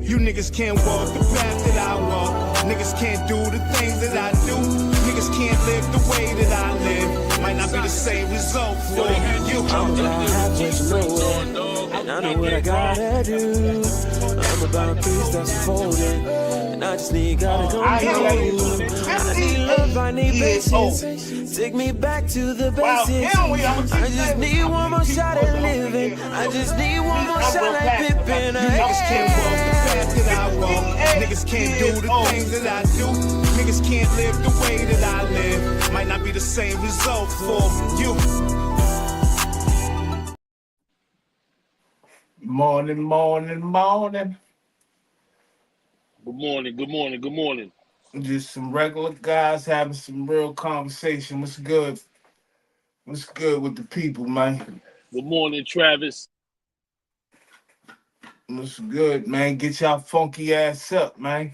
You niggas can't walk the path that I walk. Niggas can't do the things that I do. Niggas can't live the way that I live. Might not be the same result for you. I'm about halfway from nowhere, and I know what I gotta do. I'm about 3 steps forward, and I just need gotta go through. I need love, I need patience. Take me back to the basics. I just need one more shot at living. I just need one more shot like Pippin. Niggas can't walk the path that I walk. Niggas can't do the things that I do. Niggas can't live the way that I live. Might not be the same result for you. Morning, morning, morning. Good morning, good morning, good morning. Just some regular guys having some real conversation. What's good? What's good with the people, man? Good morning, Travis. What's good, man? Get y'all funky ass up, man.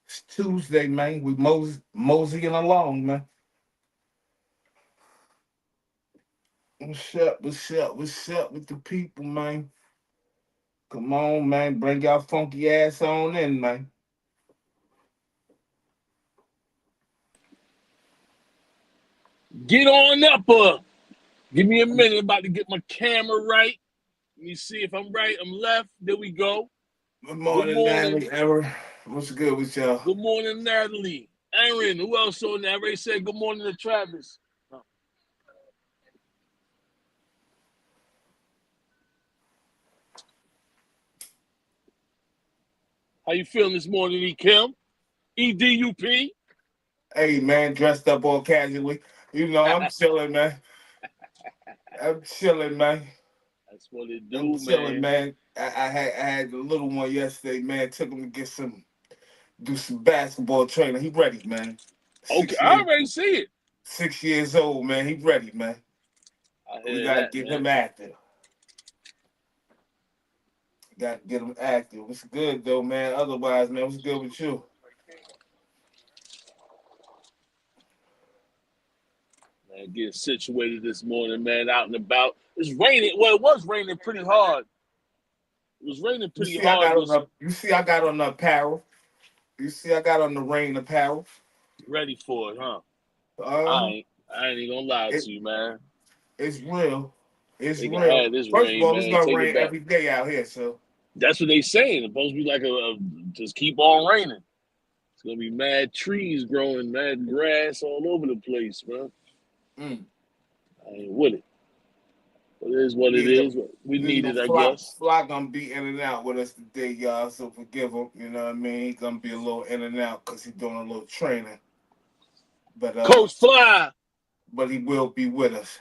It's Tuesday, man. We moseying along, man. What's up? What's up? What's up with the people, man? Come on, man. Bring y'all funky ass on in, man. Get on up, give me a minute. I'm about to get my camera right. Let me see if I'm right. I'm left. There we go. Good morning, Natalie. Aaron. What's good with y'all? Good morning, Natalie. Aaron, who else on there? I already said good morning to Travis. How you feeling this morning, E. Kim? EDUP? Hey, man, dressed up all casually. You know, I'm chilling, man. I'm chilling, man. That's what it do, I'm chilling, man. I had the little one yesterday, man. Took him to do some basketball training. He ready, man. Okay, I already see it. 6 years old, man. He ready, man. We gotta get him active. Got to get him active. What's good, though, man? Otherwise, man, what's good with you? Man, getting situated this morning, man, out and about. It's raining. Well, it was raining pretty hard. It was raining pretty hard. You see, I got on the apparel. You see, I got on the rain apparel. Ready for it, huh? I ain't even gonna lie to you, man. It's real. It's they real. Have this First rain, of all, man. it's gonna rain every day out here, so. That's what they saying. It's supposed to be like just keep on raining. It's gonna be mad trees growing, mad grass all over the place, bro. I ain't with it. But it is what it is. We need it, I guess. Fly gonna be in and out with us today, y'all. So forgive him. You know what I mean? He's gonna be a little in and out because he's doing a little training. But Coach Fly. But he will be with us.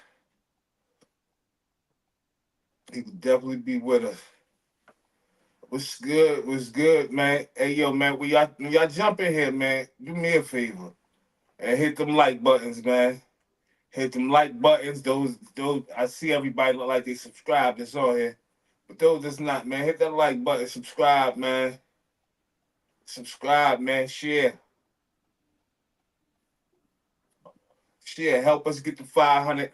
He will definitely be with us. What's good? What's good, man? Hey, yo, man, when y'all jump in here, man, do me a favor and hit them like buttons, man. Hit them like buttons. Those. I see everybody look like they subscribed that's on here, but those that's not, man. Hit that like button. Subscribe, man. Subscribe, man. Share. Share. Help us get to 500.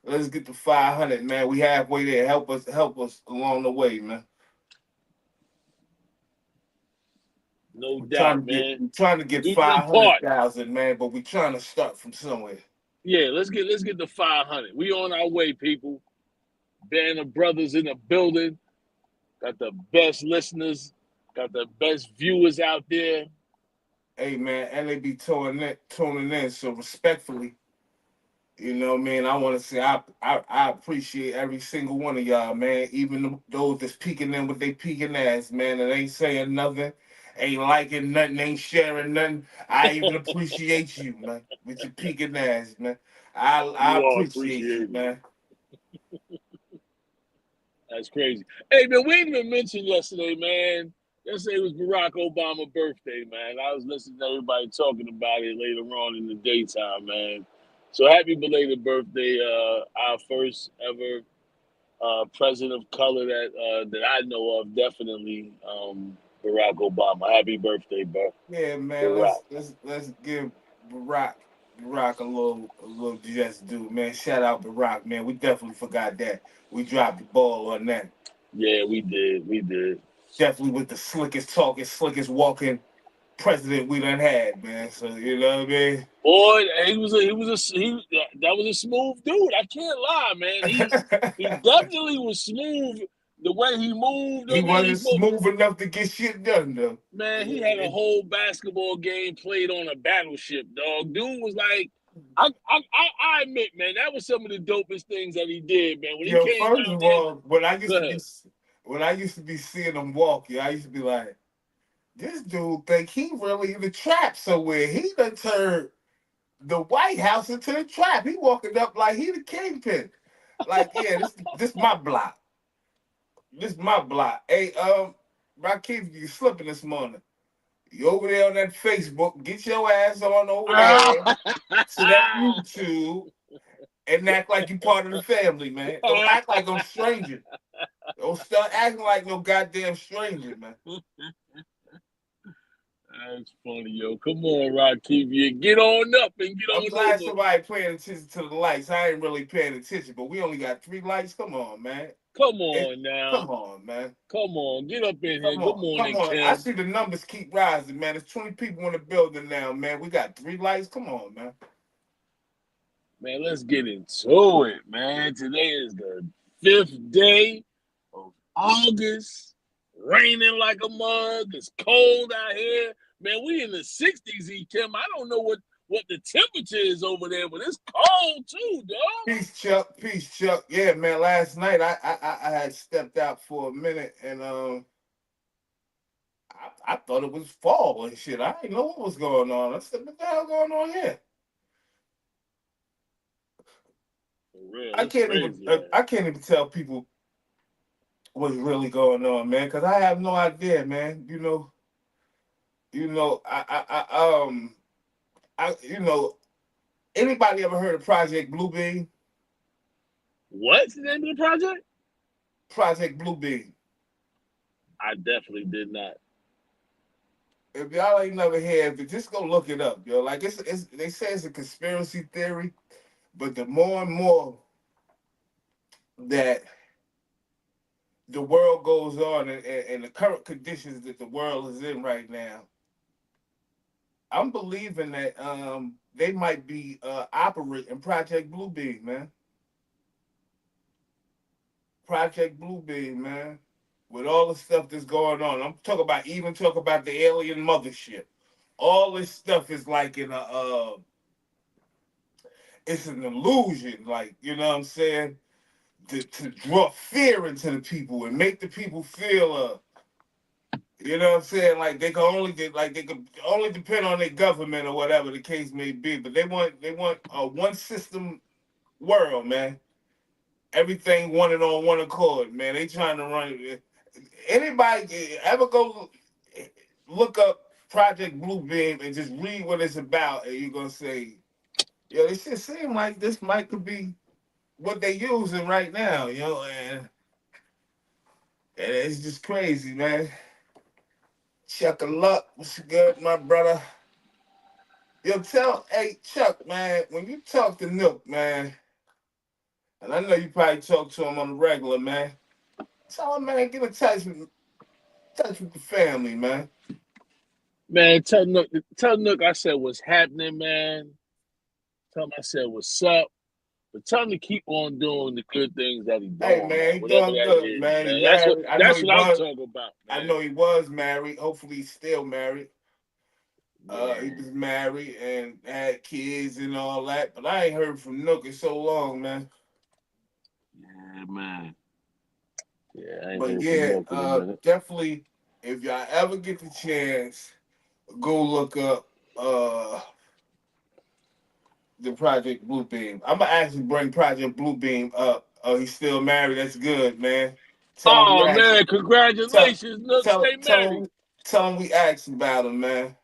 Let's get to 500, man. We halfway there. Help us along the way, man. No doubt, man. We're trying to get 500,000, man, but we're trying to start from somewhere. Yeah, let's get to 500. We on our way, people. Band of brothers in the building. Got the best listeners. Got the best viewers out there. Hey, man, and they be tuning in. So respectfully, you know what I mean? I want to say I appreciate every single one of y'all, man. Even those that's peeking in with they peeking ass, man, and ain't saying nothing. Ain't liking nothing, ain't sharing nothing. I even appreciate you, man, with your peeking ass, man. I appreciate you, man. That's crazy. Hey, man, we didn't even mention yesterday, man. Yesterday was Barack Obama's birthday, man. I was listening to everybody talking about it later on in the daytime, man. So happy belated birthday, our first ever president of color that I know of, definitely. Barack Obama. Happy birthday, bro. Yeah, man. Let's give Barack a little just due, man. Shout out Barack, man. We definitely forgot that. We dropped the ball on that. Yeah, we did. We did. Definitely with the slickest talking, slickest walking president we done had, man. So you know what I mean? Boy, that was a smooth dude. I can't lie, man. He definitely was smooth. The way he moved, He I mean, wasn't smooth enough to get shit done though. man, he had a whole basketball game played on a battleship, dog. Dude was like, I admit, man, that was some of the dopest things that he did, man. When he Yo, came first out of there, all, when I used to be seeing him walk, I used to be like, this dude think he really in the trap somewhere. He done turned the White House into the trap. He walking up like he the kingpin. Like, yeah, this my block. This my block. Hey, Rakeem, you slipping this morning. You over there on that Facebook, get your ass on over there to that YouTube and act like you part of the family, man. Don't act like no stranger. Don't start acting like no goddamn stranger, man. That's funny, yo. Come on, Rakeem. Get on up and get I'm on glad over. somebody paying attention to the lights. I ain't really paying attention, but we only got 3 lights. Come on, man. Come on now. Come on, man. Come on. Get up in here. Come Good on. morning, Come on. Kim. I see the numbers keep rising, man. There's 20 people in the building now, man. We got 3 lights. Come on, man. Man, let's get into it, man. Today is the 5th day of August. Raining like a mug. It's cold out here. Man, we in the 60s, Kim. I don't know what the temperature is over there, but it's cold too, dog. Peace, Chuck. Peace, Chuck. Yeah, man. Last night I had stepped out for a minute and I thought it was fall and shit. I didn't know what was going on. I said, what the hell going on here? For real, I can't even tell people what's really going on, man, because I have no idea, man. Anybody ever heard of Project Bluebeam? What's the name of the project? Project Bluebeam. I definitely did not. If y'all ain't never heard of it, just go look it up, yo. Like it's they say it's a conspiracy theory, but the more and more that the world goes on and the current conditions that the world is in right now, I'm believing that they might be operating Project Bluebeam, man. Project Bluebeam, man. With all the stuff that's going on. I'm talking about the alien mothership. All this stuff is like in it's an illusion, like, you know what I'm saying? To draw fear into the people and make the people feel you know what I'm saying? Like they could only depend on their government or whatever the case may be. But they want a one system world, man. Everything wanted on one accord, man. They trying to run it. Anybody ever go look up Project Bluebeam and just read what it's about, and you're gonna say, yo, this shit seem like this might could be what they using right now, you know, and it's just crazy, man. Chuck a luck, what's good, my brother? Yo, hey Chuck, man, when you talk to Nook, man, and I know you probably talk to him on the regular, man. Tell him, man, get in touch with the family, man. Man, tell Nook I said what's happening, man. Tell him I said what's up. But tell him to keep on doing the good things that he's doing. Hey, man, he Whatever doing that good, is, man. He That's married. what I'm talking about, man. I know he was married. Hopefully, he's still married. Yeah. He was married and had kids and all that. But I ain't heard from Nook in so long, man. Yeah, man. Yeah, I ain't But heard yeah, from Nook in a minute. definitely, if y'all ever get the chance, go look up the Project Bluebeam. I'm gonna actually bring Project Bluebeam up. Oh, he's still married. That's good, man. Oh man, congratulations, Nook. Stay married. Tell him we asked about him, man.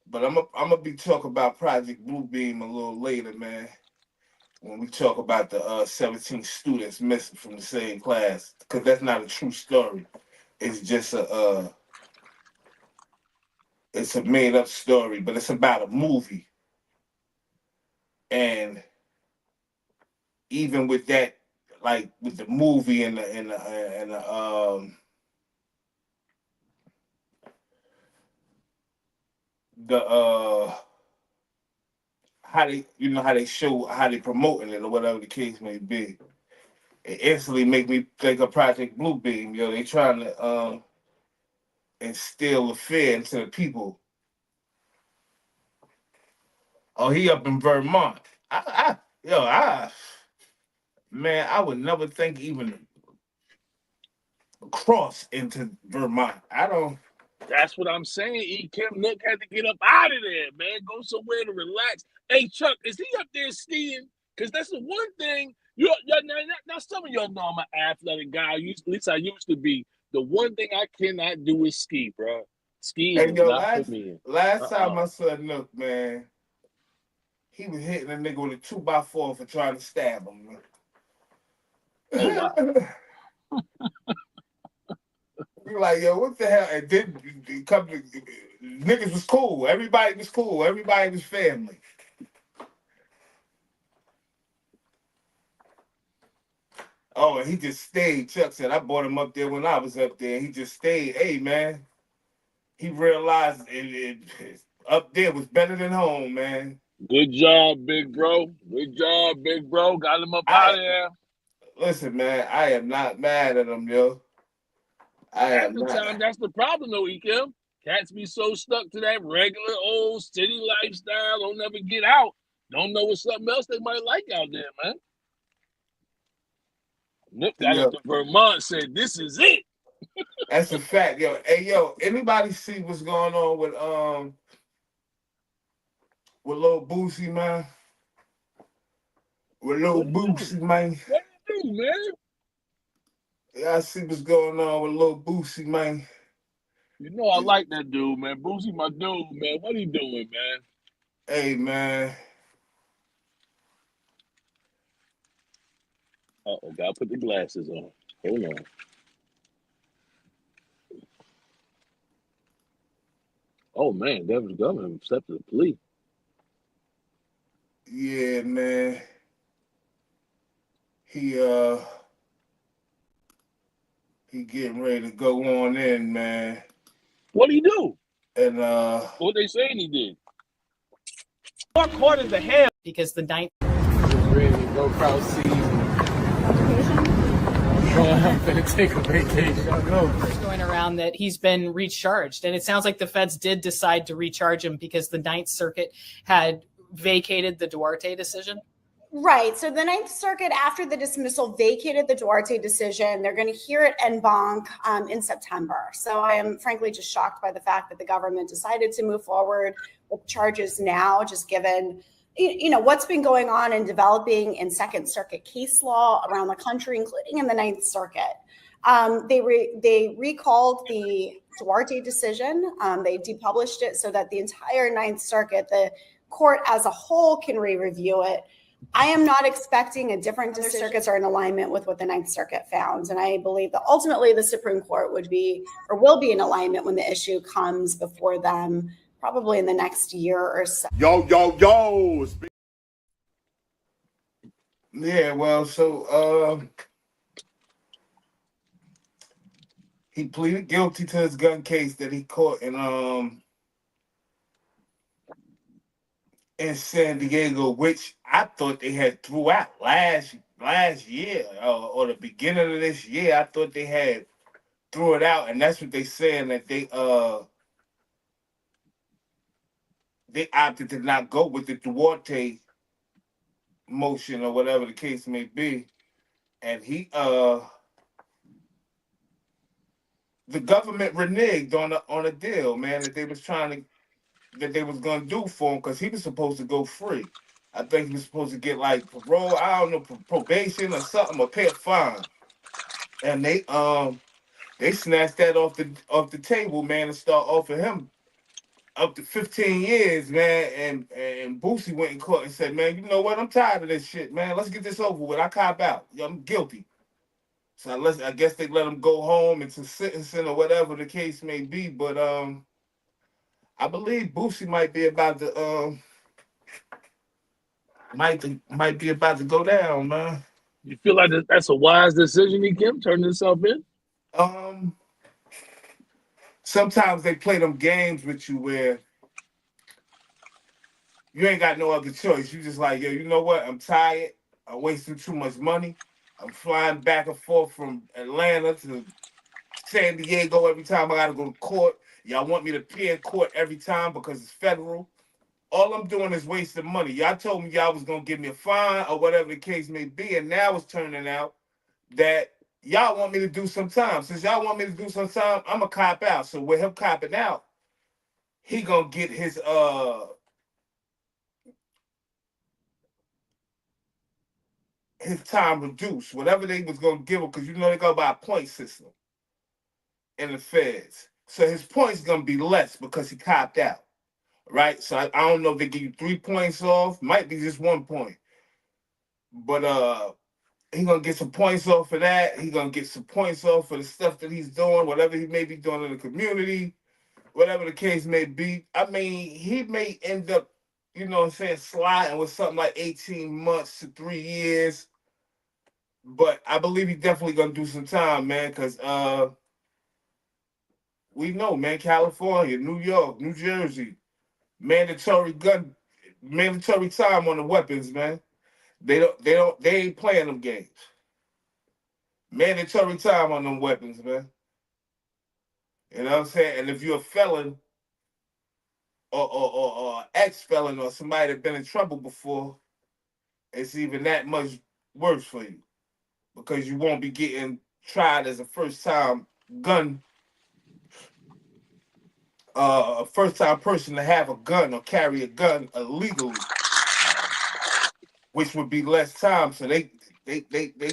But I'm gonna be talking about Project Bluebeam a little later, man. When we talk about the 17 students missing from the same class, because that's not a true story. It's just it's a made up story, but it's about a movie. And even with that, like with the movie and the how they how they show how they promoting it or whatever the case may be. It instantly make me think of Project Bluebeam. They trying to instill a fear into the people. Oh, he up in Vermont. Man, I would never think even cross into Vermont. I don't. That's what I'm saying. Kim Nook had to get up out of there, man. Go somewhere to relax. Hey, Chuck, is he up there skiing? Because that's the one thing. Now, some of y'all know I'm an athletic guy. At least I used to be. The one thing I cannot do is ski, bro. Skiing Hey, is yo, not for me. last time I saw Nook, man, he was hitting a nigga with a 2x4 for trying to stab him, man. Oh, wow. You're like, yo, what the hell? And then niggas was cool. Everybody was cool. Everybody was family. Oh, and he just stayed. Chuck said, I brought him up there when I was up there. He just stayed. Hey, man, he realized up there was better than home, man. Good job, big bro. Good job, big bro. Got him up out of there. Listen, man, I am not mad at him, yo. Half the time, that's the problem, though, Kim. Cats be so stuck to that regular old city lifestyle, don't never get out. Don't know what's something else they might like out there, man. Nick got up to Vermont, said, "This is it." That's a fact, yo. Hey, yo, anybody see what's going on with Lil Boosie, man? With Lil Boosie, man. What do you do, man? Yeah, I see what's going on with Lil Boosie, man. You know I like that dude, man. Boosie, my dude, man. What he doing, man? Hey, man. Uh-oh, gotta put the glasses on. Hold on. Oh, man, Devin's governor accepted a plea. Yeah, man. He getting ready to go on in, man. What'd he do? And what they saying he did? 4 quarters of hell because the ninth is ready to go cross season. I'm gonna take a vacation. Going around that he's been recharged, and it sounds like the feds did decide to recharge him because the Ninth Circuit had vacated the Duarte decision. Right. So the Ninth Circuit, after the dismissal, vacated the Duarte decision. They're going to hear it en banc in September. So I am frankly just shocked by the fact that the government decided to move forward with charges now, just given what's been going on and developing in Second Circuit case law around the country, including in the Ninth Circuit. They recalled the Duarte decision. They depublished it so that the entire Ninth Circuit, the court as a whole, can re-review it. I am not expecting a different decision. Circuits are in alignment with what the Ninth Circuit found. And I believe that ultimately the Supreme Court will be in alignment when the issue comes before them, probably in the next year or so. Yo. Yeah, well, so he pleaded guilty to his gun case that he caught in San Diego, which I thought they had threw out last year or the beginning of this year. I thought they had threw it out, and that's what they saying, that they opted to not go with the Duarte motion or whatever the case may be, and he the government reneged on a deal, man, that they was gonna do for him, because he was supposed to go free. I think he was supposed to get like parole, I don't know, probation or something, or pay a fine. And they snatched that off the table, man, and start offering him up to 15 years, man. And Boosie went in court and said, man, you know what? I'm tired of this shit, man. Let's get this over with. I cop out. I'm guilty. So I guess they let him go home into sentencing or whatever the case may be. But I believe Boosie might be about to might be about to go down, man. You feel like that's a wise decision, Kim, turning himself in? Um, Sometimes they play them games with you where you ain't got no other choice. You just like, yo, you know what? I'm tired. I'm wasting too much money. I'm flying back and forth from Atlanta to San Diego every time I gotta go to court. Y'all want me to appear in court every time because it's federal. All I'm doing is wasting money. Y'all told me y'all was gonna give me a fine or whatever the case may be, and now it's turning out that y'all want me to do some time. Since y'all want me to do some time, I'm a cop out. So with him copping out, he gonna get his time reduced, whatever they was gonna give him, because you know they go by a point system in the feds. So his points gonna be less because he copped out, right? So I don't know if they give you 3 points off, might be just 1 point, but he gonna get some points off for that. He gonna get some points off for the stuff that he's doing, whatever he may be doing in the community, whatever the case may be. I mean, he may end up, you know what I'm saying, sliding with something like 18 months to 3 years. But I believe he's definitely gonna do some time, man, because we know, man, California, New York, New Jersey, mandatory time on the weapons, man. They ain't playing them games. Mandatory time on them weapons, man. You know what I'm saying? And if you're a felon or ex-felon or somebody that been in trouble before, it's even that much worse for you because you won't be getting tried as a first-time a first-time person to have a gun or carry a gun illegally, which would be less time. So they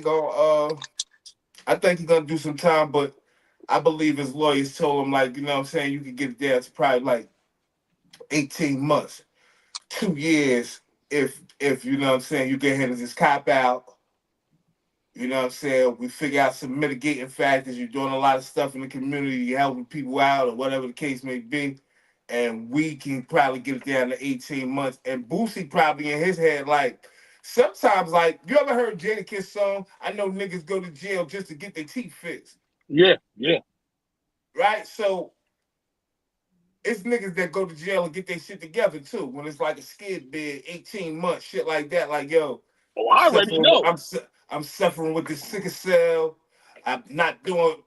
go. I think he's gonna do some time, but I believe his lawyers told him, like, you know what I'm saying, you could get it there to probably like 18 months, 2 years, if you know what I'm saying, you get ahead and just cop out. You know what I'm saying? We figure out some mitigating factors. You're doing a lot of stuff in the community, you're helping people out, or whatever the case may be. And we can probably get it down to 18 months. And Boosie probably in his head, like, sometimes, like, you ever heard Jadakiss song? I know niggas go to jail just to get their teeth fixed. Yeah, yeah. Right? So it's niggas that go to jail and get their shit together too. When it's like a skid bid, 18 months, shit like that. Like, yo, Oh, I already know. I'm suffering with this sickle cell. I'm not doing,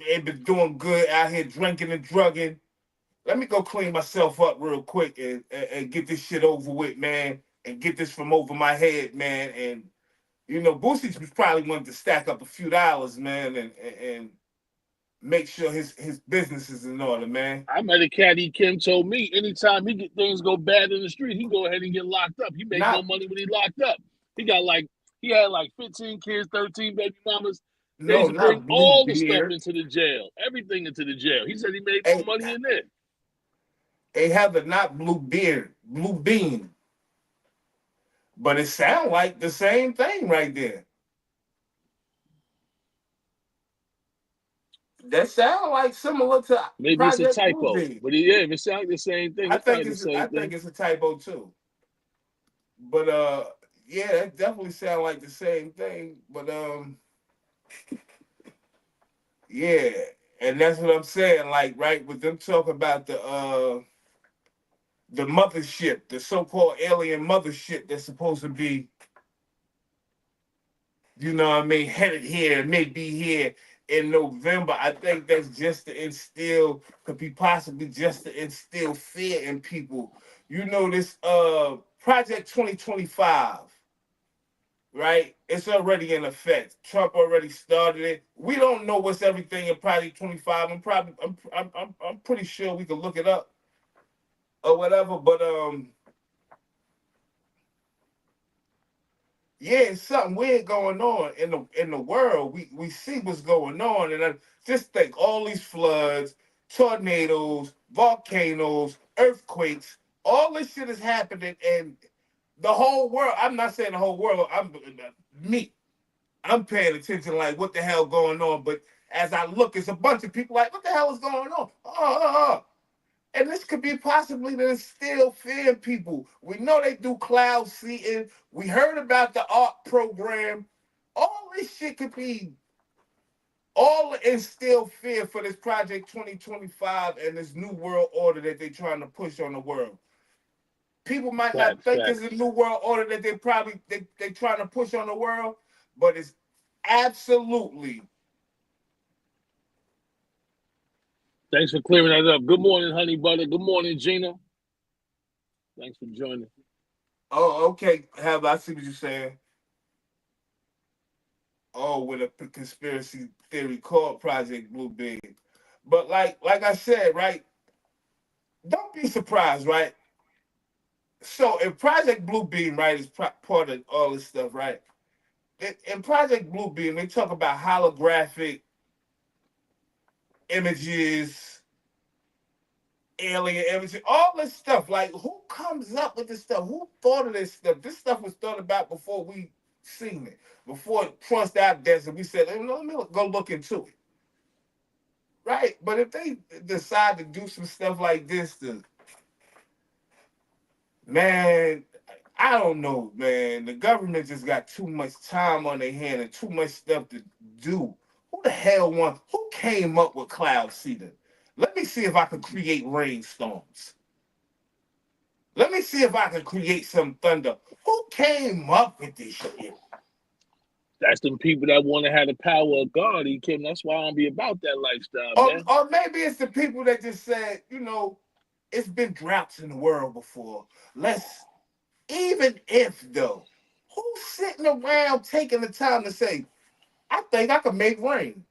ain't been doing good out here drinking and drugging. Let me go clean myself up real quick and get this shit over with, man, and get this from over my head, man. And you know, Boosie was probably wanted to stack up a few dollars, man, and make sure his business is in order, man. I met a cat. Kim told me anytime he get things go bad in the street, he go ahead and get locked up. He make more Not money when he locked up. He had like 15 kids, 13 baby mamas. They no, used to bring not all the stuff Bluebeard. into the jail, everything into the jail. He said he made more Hey, money in there. they have the not Bluebeard, Blue Bean, but it sounds like the same thing right there. That sound like similar to Maybe it's a Project typo, Bluebeam. but yeah, if it sounds like the same thing, it's probably the I same think thing. it's a typo too. But yeah, that definitely sound like the same thing. But yeah, and that's what I'm saying. Like, right, with them talking about the mothership, the so-called alien mothership that's supposed to be, you know what I mean, headed here, may be here in November. I think that's just to instill, could be possibly just to instill fear in people. You know, this Project 2025, right? It's already in effect. Trump already started it. We don't know what's everything in Project 25. I'm pretty sure we can look it up or whatever, but yeah, it's something weird going on in the world. We see what's going on, and I just think all these floods, tornadoes, volcanoes, earthquakes, all this shit is happening, and the whole world. I'm not saying the whole world. Me. I'm paying attention, like what the hell going on. But as I look, it's a bunch of people like, what the hell is going on? And this could be possibly to instill fear in people. We know they do cloud seeding. We heard about the art program, All this shit could be all instill fear for this Project 2025 and this new world order that they're trying to push on the world. People might not Facts, think it's facts. a new world order that they trying to push on the world, but it's absolutely. Thanks for clearing that up. Good morning, honey butter. Good morning, Gina. Thanks for joining. Oh, okay. I see what you're saying. Oh, with a conspiracy theory called Project Blue Beam. But like I said, right? Don't be surprised, right? So if Project Blue Beam, right, is part of all this stuff, right? In Project Blue Beam, they talk about holographic images, alien images, all this stuff. Like, who comes up with this stuff? Who thought of this stuff? This stuff was thought about before we seen it, before it crossed our desk, and we said, let me go look into it. Right? But if they decide to do some stuff like this, man, I don't know, man. The government just got too much time on their hand and too much stuff to do. Who came up with cloud seeding? Let me see if I can create rainstorms. Let me see if I can create some thunder. Who came up with this shit? That's them people that want to have the power of God, Kim. That's why I don't be about that lifestyle, man. Or maybe it's the people that just said, it's been droughts in the world before. Even if though, who's sitting around taking the time to say, I think I can make rain?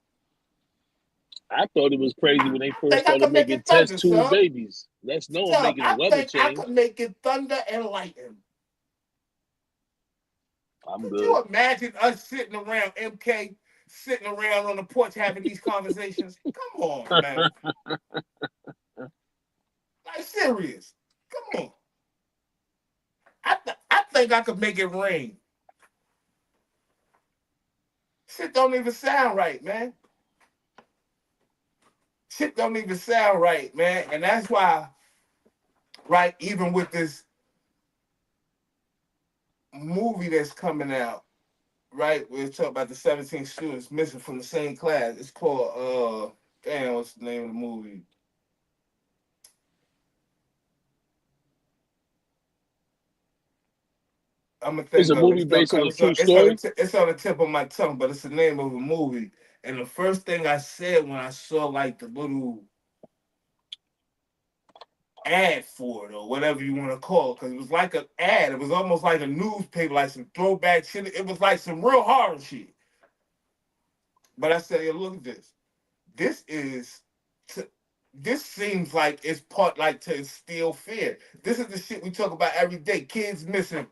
I thought it was crazy when they I first think I started can make making it test thunder, tube son. babies. Let's know I'm making a I weather think I change. could make it thunder and lightning. I'm Could good. you imagine us sitting around, MK, sitting around on the porch having these conversations? Come on, man. Like, serious. Come on. I think I could make it rain. Shit don't even sound right, man. Shit don't even sound right, man. And that's why, right, even with this movie that's coming out, right, we're talking about the 17 students missing from the same class. It's called, what's the name of the movie? I'm gonna It's think a of it. movie based on a true It's on story. it's on the tip of my tongue, but it's the name of a movie. And the first thing I said when I saw like the little ad for it or whatever you want to call it, because it was like an ad. It was almost like a newspaper, like some throwback shit. It was like some real horror shit. But I said, yo, look at this. This is. This seems like it's part like to instill fear. This is the shit we talk about every day. Kids missing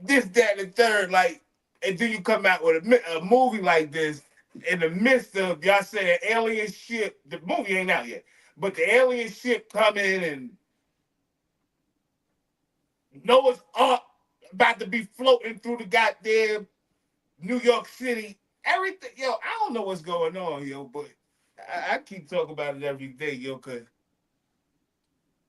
this, that, and the third, like, and then you come out with a movie like this in the midst of y'all saying alien ship. The movie ain't out yet, but the alien ship coming and Noah's Ark about to be floating through the goddamn New York City. Everything, yo, I don't know what's going on, yo, but I keep talking about it every day, yo, because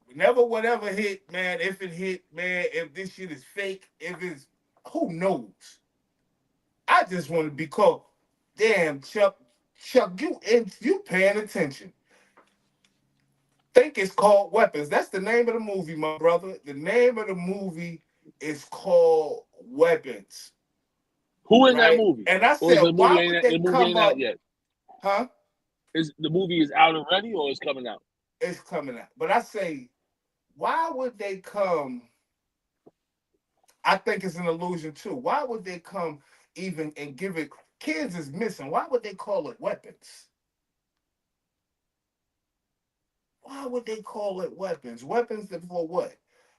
whenever whatever hit, man, if it hit, man, if this shit is fake, if it's, who knows? I just want to be called. Damn, Chuck, you paying attention. Think it's called Weapons. That's the name of the movie, my brother. The name of the movie is called Weapons. Who in that Right? movie? And I Or is said, why would they the movie come ain't out up? yet? Huh? Is the movie is out already or is coming out? It's coming out. But I say, why would they come? I think it's an illusion too. Why would they come even and give it? Kids is missing. Why would they call it Weapons? Why would they call it weapons? Weapons for what?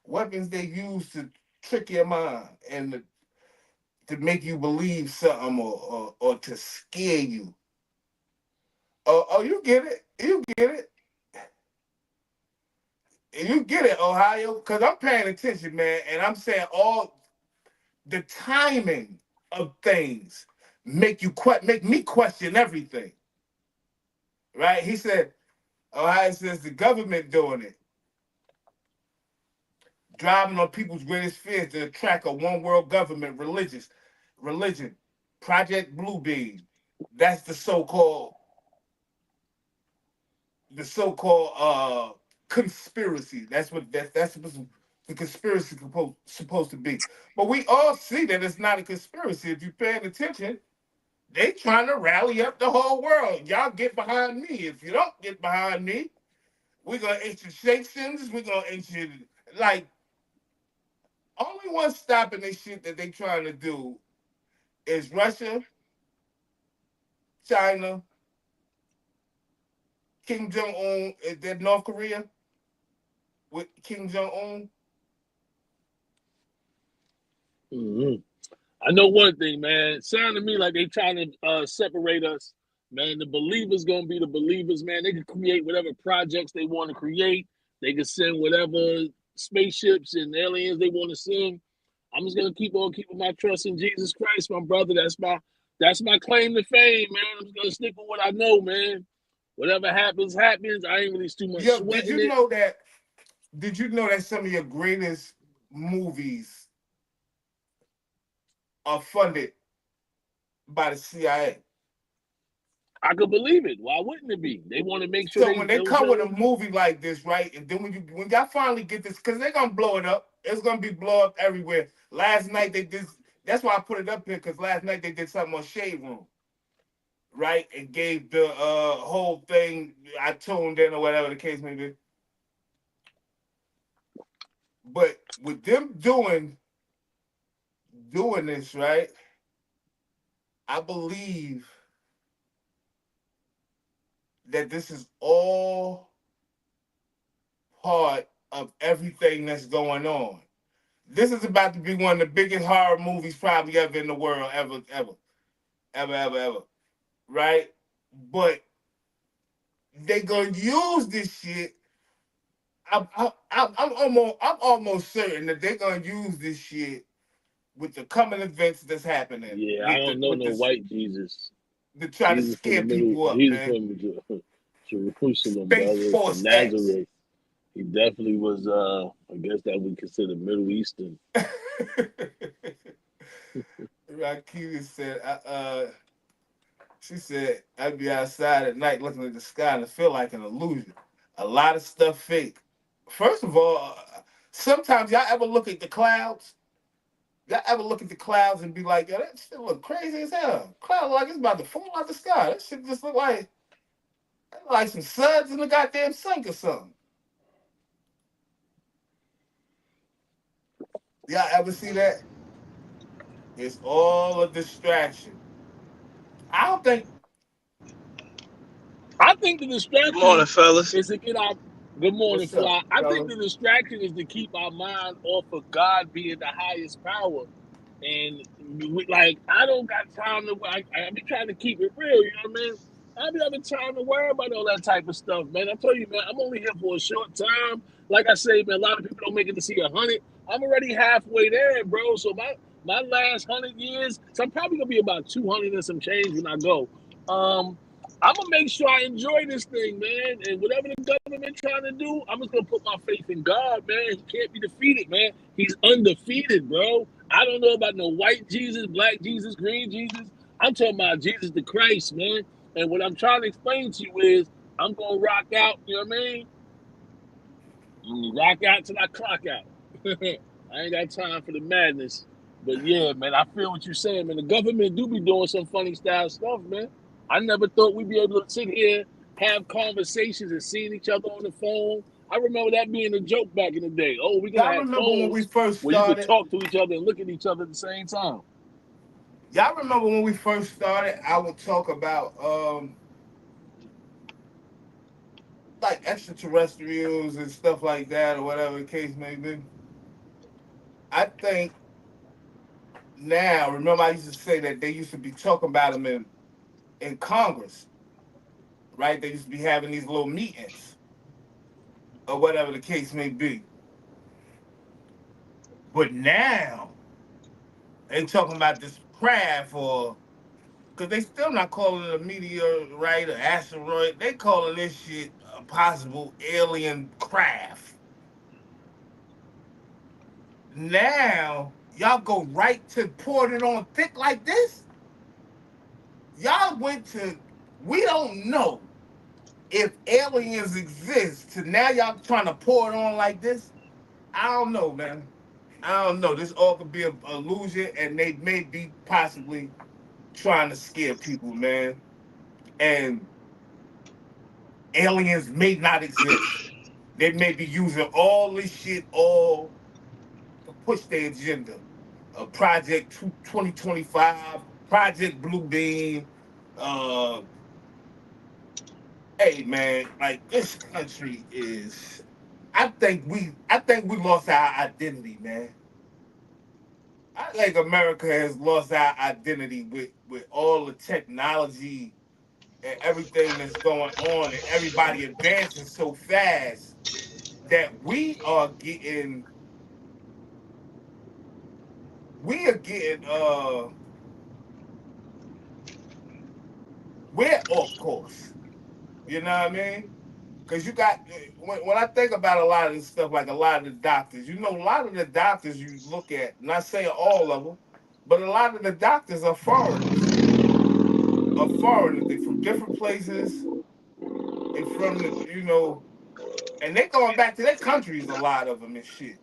Weapons they use to trick your mind and to make you believe something or to scare you. Oh, you get it. You get it. You get it, Ohio. Because I'm paying attention, man. And I'm saying all the timing of things make me question everything. Right? He said, Ohio says the government doing it. Driving on people's greatest fears to attract a one world government religion. Project Bluebeam. That's the so-called conspiracy. That's what the conspiracy supposed to be. But we all see that it's not a conspiracy. If you're paying attention, they trying to rally up the whole world. Y'all get behind me. If you don't get behind me, we're gonna issue sanctions. We're gonna issue like only one stopping this shit that they trying to do is Russia, China, Kim Jong Un. Is that North Korea with Kim Jong Un? Mm-hmm. I know one thing, man. It sounded to me like they trying to separate us. Man, the believers gonna be the believers, man. They can create whatever projects they want to create. They can send whatever spaceships and aliens they want to send. I'm just gonna keep on keeping my trust in Jesus Christ, my brother. That's my claim to fame, man. I'm just gonna stick with what I know, man. Whatever happens, happens. I ain't really too much Yo, sweating it. Did you know that some of your greatest movies are funded by the CIA? I could believe it. Why wouldn't it be? They want to make sure. So when they come with a movie like this, right, and then when y'all finally get this, because they're gonna blow it up, it's gonna be blow up everywhere. Last night they did. That's why I put it up here, because last night they did something on Shade Room, right, and gave the whole thing. I tuned in or whatever the case may be. But with them doing this, right, I believe that this is all part of everything that's going on. This is about to be one of the biggest horror movies probably ever in the world, ever, right? But they gonna use this shit. I'm almost certain that they're gonna use this shit with the coming events that's happening. Yeah, I don't know no white Jesus. To try to Jesus from the scare middle. people up, Jesus man. from Jerusalem, Space brother, Force from Nazareth. He definitely was. I guess that we consider Middle Eastern. Rakita said, she said, I'd be outside at night looking at the sky and it feel like an illusion. A lot of stuff fake. First of all, sometimes y'all ever look at the clouds? Y'all ever look at the clouds and be like, yo, that shit look crazy as hell. Cloud like it's about to fall out the sky. That shit just look like some suds in the goddamn sink or something. Y'all ever see that? It's all a distraction. I think the distraction Good morning, fellas. is to get our good morning, What's up, Fly. I think brother? the distraction is to keep our mind off of God being the highest power. And I don't got time to. I be trying to keep it real. You know what I mean? I be having time to worry about all that type of stuff, man. I tell you, man, I'm only here for a short time. Like I say, man, a lot of people don't make it to see 100. I'm already halfway there, bro. So my last 100 years, so I'm probably gonna be about 200 and some change when I go. I'm gonna make sure I enjoy this thing, man. And whatever the government trying to do, I'm just gonna put my faith in God, man. He can't be defeated, man. He's undefeated, bro. I don't know about no white Jesus, black Jesus, green Jesus. I'm talking about Jesus the Christ, man. And what I'm trying to explain to you is I'm gonna rock out, you know what I mean? Rock out till I clock out. I ain't got time for the madness. But yeah, man, I feel what you're saying, man. The government do be doing some funny style stuff, man. I never thought we'd be able to sit here, have conversations and seeing each other on the phone. I remember that being a joke back in the day. Oh, we're gonna Y'all have remember when we phones first where you could started? talk to each other and look at each other at the same time. Y'all remember when we first started? I would talk about like extraterrestrials and stuff like that, or whatever the case may be. I think now, remember I used to say that they used to be talking about them in Congress, right? They used to be having these little meetings, or whatever the case may be. But now they talking about this craft, or because they still not calling it a meteorite or asteroid. They calling this shit a possible alien craft. Now y'all go right to pouring it on thick like this. Y'all went to, we don't know if aliens exist. To now y'all trying to pour it on like this. I don't know, man. I don't know. This all could be an illusion, and they may be possibly trying to scare people, man. And aliens may not exist. They may be using all this shit all to push their agenda. Project 2025, Project Blue Beam. Uh, hey man, like this country is. I think we lost our identity, man. I think America has lost our identity with all the technology and everything that's going on, and everybody advancing so fast that we are getting we're off course. You know what I mean? Because you got when I think about a lot of this stuff, like a lot of the doctors, a lot of the doctors you look at, not saying all of them, but a lot of the doctors are foreigners. They're from different places. They from and they going back to their countries. A lot of them and shit.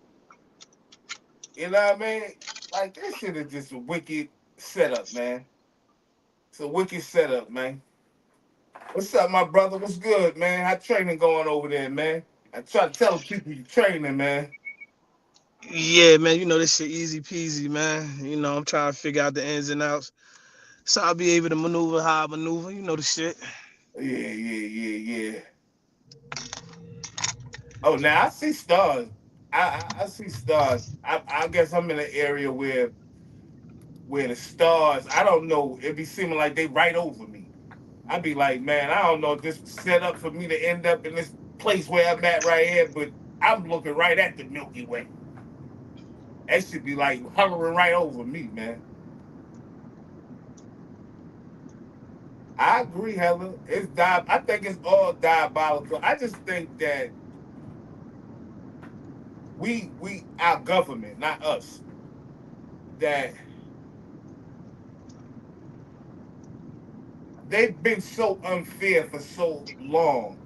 You know what I mean? Like this shit is just a wicked setup, man. It's a wicked setup, man. What's up, my brother? What's good, man? How training going over there, man? I try to tell people you training, man. Yeah, man, this shit easy peasy, man. I'm trying to figure out the ins and outs. So I'll be able to maneuver how I maneuver, the shit. Yeah. Oh, now I see stars. I see stars. I guess I'm in an area where the stars. I don't know. It be seeming like they right over me. I'd be like, man, I don't know if this was set up for me to end up in this place where I'm at right here, but I'm looking right at the Milky Way. That should be like hovering right over me, man. I agree, Heather. I think it's all diabolical. I just think that our government, not us, that they've been so unfair for so long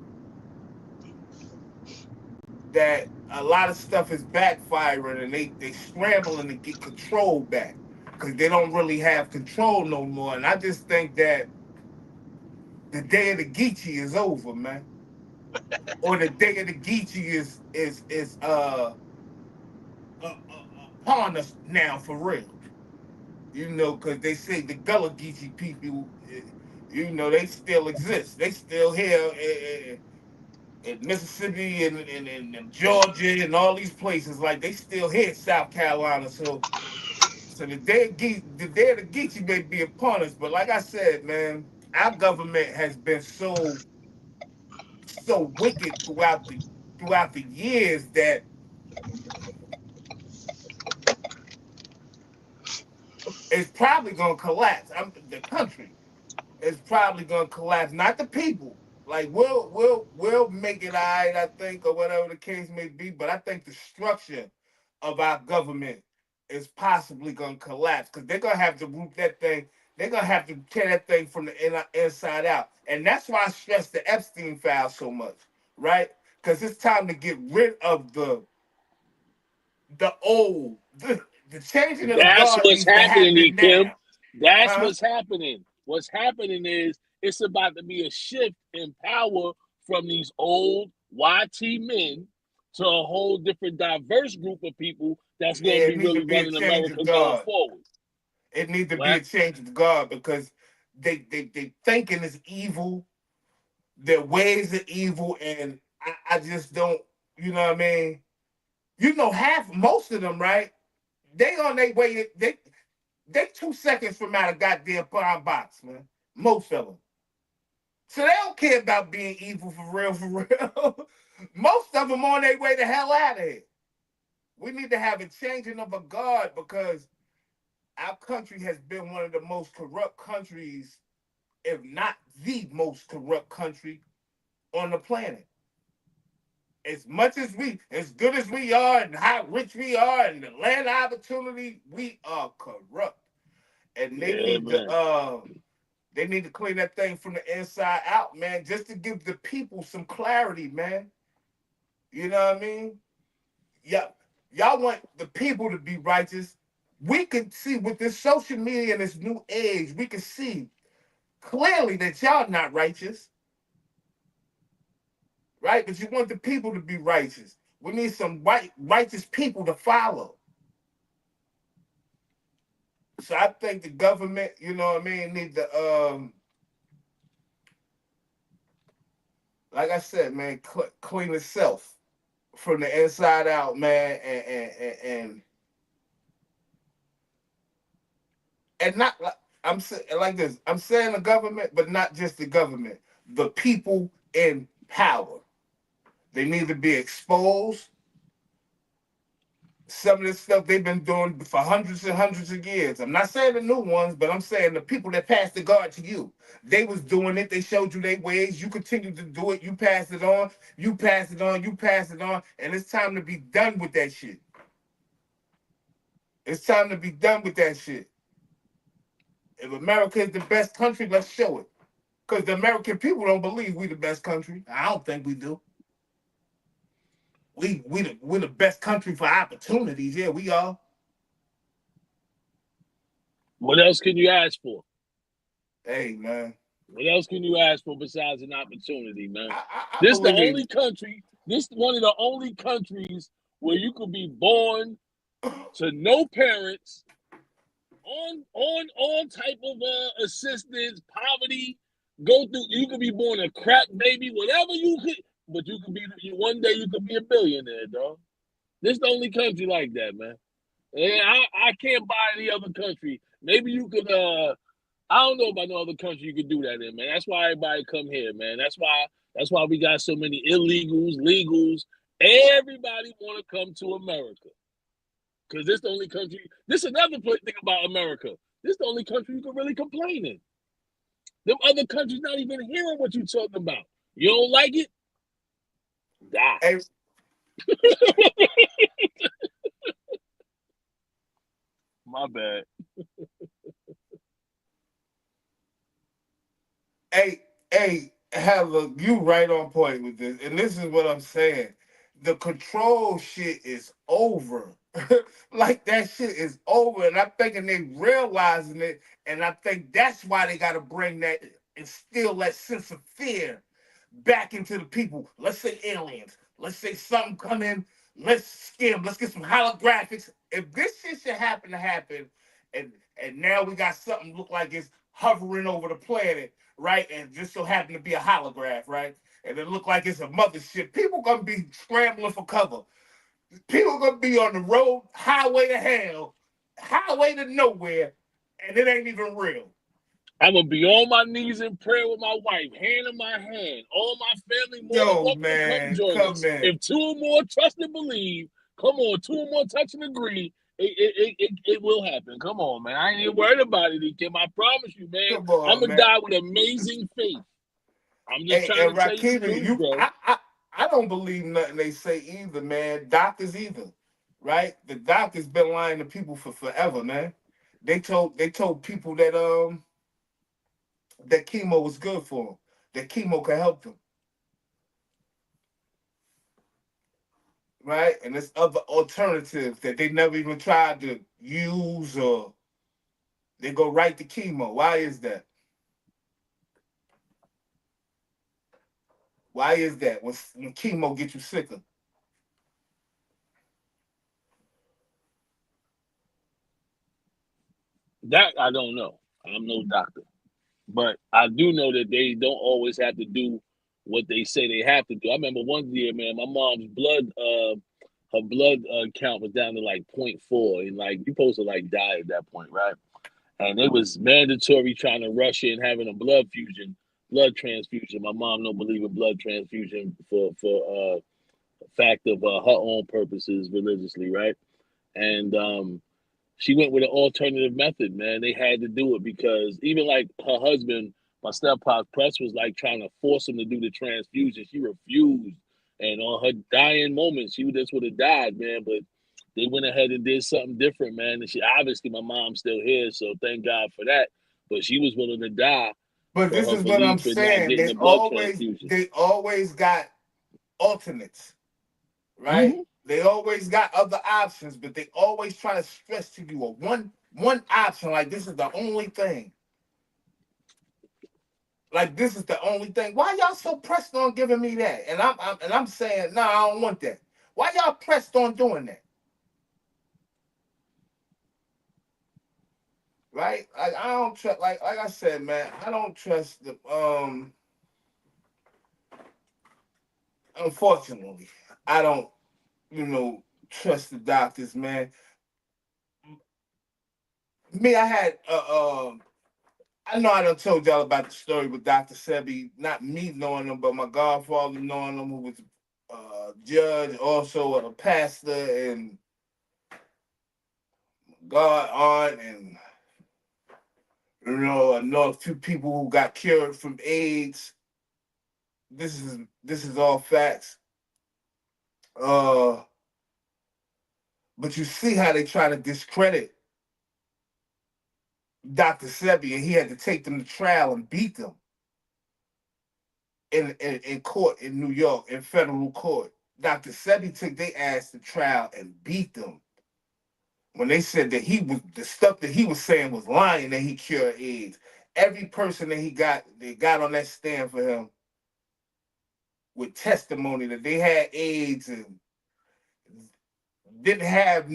that a lot of stuff is backfiring, and they scrambling to get control back because they don't really have control no more. And I just think that the day of the Geechee is over, man. Or the day of the Geechee upon us now for real. Because they say the Gullah Geechee people, they still exist. They still here in Mississippi and Georgia and all these places. Like they still here in South Carolina. So the day of the Geechee may be upon us. But like I said, man, our government has been so wicked throughout the years that it's probably gonna collapse. The country is probably gonna collapse, not the people. Like we'll make it all right, I think, or whatever the case may be. But I think the structure of our government is possibly gonna collapse because they're gonna have to root that thing. They're gonna have to tear that thing from the inside out, and that's why I stress the Epstein file so much, right? Because it's time to get rid of the old. The changing of the That's guard what's needs to happening, E. happen Kim. now, That's huh? what's happening. What's happening is it's about to be a shift in power from these old YT men to a whole different diverse group of people that's Yeah, going to it be need to really be a running change of America going guard. forward. It needs to be a What? change of guard because they thinking is evil. Their ways are evil, and I just don't. You know what I mean? Most of them, right? They on their way. They 2 seconds from out of goddamn bomb box, man. Most of them. So they don't care about being evil for real, for real. Most of them on their way the hell out of here. We need to have a changing of a guard because our country has been one of the most corrupt countries, if not the most corrupt country on the planet. As good as we are, and how rich we are, and the land opportunity, we are corrupt, and they Yeah, need to man. They need to clean that thing from the inside out, man, just to give the people some clarity, man. You know what I mean? Yeah, y'all want the people to be righteous. We can see with this social media and this new age, we can see clearly that y'all not righteous, right? But you want the people to be righteous. We need some righteous people to follow. So I think the government, you know what I mean, need to like I said, man, clean itself from the inside out, man, and not like I'm saying like this. I'm saying the government, but not just the government. The people in power. They need to be exposed. Some of this stuff they've been doing for hundreds and hundreds of years. I'm not saying the new ones, but I'm saying the people that passed the guard to you. They was doing it. They showed you their ways. You continue to do it. You pass it on. You pass it on. You pass it on. And it's time to be done with that shit. It's time to be done with that shit. If America is the best country, let's show it. Because the American people don't believe we the best country. I don't think we do. We're the best country for opportunities. Yeah, we are. What else can you ask for? Hey, man. What else can you ask for besides an opportunity, man? I This the believe only country, this one of the only countries where you could be born to no parents, on type of assistance, poverty, go through, you could be born a crack baby, whatever you could, but you could be, one day you could be a billionaire, dog. This the only country like that, man. And I can't buy any other country. Maybe you could, I don't know about no other country you could do that in, man. That's why everybody come here, man. That's why we got so many illegals, legals. Everybody want to come to America. Because this the only country, this is another thing about America. This is the only country you can really complain in. Them other countries not even hearing what you talking about. You don't like it? Die. Hey. My bad. Hey, Heather, you right on point with this. And this is what I'm saying. The control shit is over. Like that shit is over. And I'm thinking they realizing it. And I think that's why they got to bring that, instill that sense of fear back into the people. Let's say aliens. Let's say something come in. Let's scare them. Let's get some holographics. If this shit should happen to happen, and now we got something look like it's hovering over the planet, right? And just so happen to be a holograph, right? And it look like it's a mothership. People gonna be scrambling for cover. People gonna be on the road, highway to hell, highway to nowhere, and it ain't even real. I'm gonna be on my knees in prayer with my wife, hand in my hand. All my family more than welcome to come join us. If two or more trust and believe, come on, two or more touch and agree, it will happen. Come on, man. I ain't even worried about it, Kim. I promise you, man. I'm gonna die with amazing faith. I'm just trying to tell you the truth, bro. I don't believe nothing they say either, man. Doctors either, right? The doctors been lying to people for forever, man. They told people that that chemo was good for them, that chemo could help them, right? And there's other alternatives that they never even tried to use, or they go right to chemo. Why is that? Why is that when chemo gets you sicker? That I don't know. I'm no doctor. But I do know that they don't always have to do what they say they have to do. I remember one year, man, my mom's her blood count was down to like 0.4, and like you supposed to like die at that point, right? And it was mandatory trying to rush in having a blood transfusion. My mom don't believe in blood transfusion for fact of her own purposes religiously, right? And she went with an alternative method, man. They had to do it because even like her husband, my stepfather, Press was like trying to force him to do the transfusion. She refused. And on her dying moments, she just would have died, man. But they went ahead and did something different, man. And she obviously, my mom's still here, so thank God for that. But she was willing to die But for this her is what I'm belief in not saying. getting They the blood always transfusion. they always got alternates, right? Mm-hmm. They always got other options, but they always try to stress to you a one option, like this is the only thing. Like this is the only thing. Why y'all so pressed on giving me that? And I'm saying, no, I don't want that. Why y'all pressed on doing that? Right? Like I don't trust. Like I said, man, I don't trust the. Unfortunately, I don't. Trust the doctors, man. Me, I had. I know I done told y'all about the story with Dr. Sebi. Not me knowing him, but my godfather knowing him, who was a judge, also a pastor, and God aunt, and I know a few people who got cured from AIDS. This is all facts. But you see how they try to discredit Dr. Sebi, and he had to take them to trial and beat them in court in New York, in federal court. Dr. Sebi took their ass to trial and beat them when they said that the stuff that he was saying was lying, that he cured AIDS. Every person that they got on that stand for him with testimony that they had AIDS and didn't have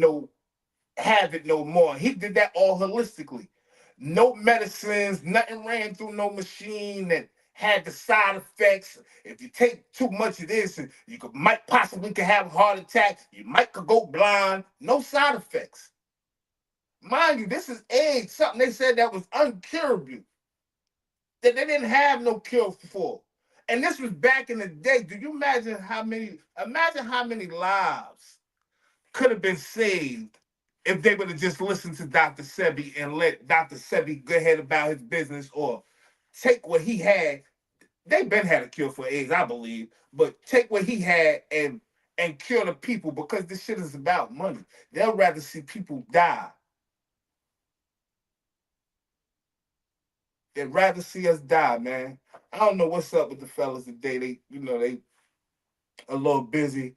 it no more. He did that all holistically. No medicines, nothing ran through no machine that had the side effects. If you take too much of this, might possibly could have a heart attack. You might could go blind. No side effects. Mind you, this is AIDS, something they said that was uncurable, that they didn't have no cure for. And this was back in the day. Do you imagine how many lives could have been saved if they would have just listened to Dr. Sebi and let Dr. Sebi go ahead about his business, or take what he had. They've been had a cure for AIDS, I believe, but take what he had and cure the people, because this shit is about money. They'll rather see people die. They'd rather see us die, man. I don't know what's up with the fellas today. They a little busy,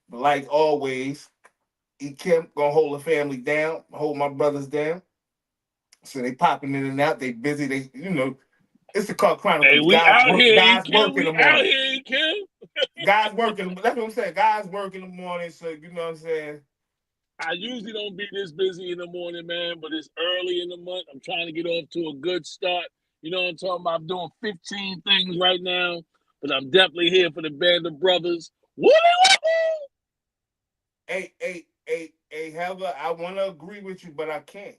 but like always, Kim gonna hold the family down, hold my brothers down. So they popping in and out. They busy. It's the Car Hey, Chronicles. we out here, Guys Kim. work in We the out morning. here, Kim. Guys working. That's what I'm saying. Guys work in the morning. So you know what I'm saying. I usually don't be this busy in the morning, man, but it's early in the month. I'm trying to get off to a good start. You know what I'm talking about? I'm doing 15 things right now, but I'm definitely here for the Band of Brothers. Woo-hoo! Hey, Heather, I want to agree with you, but I can't.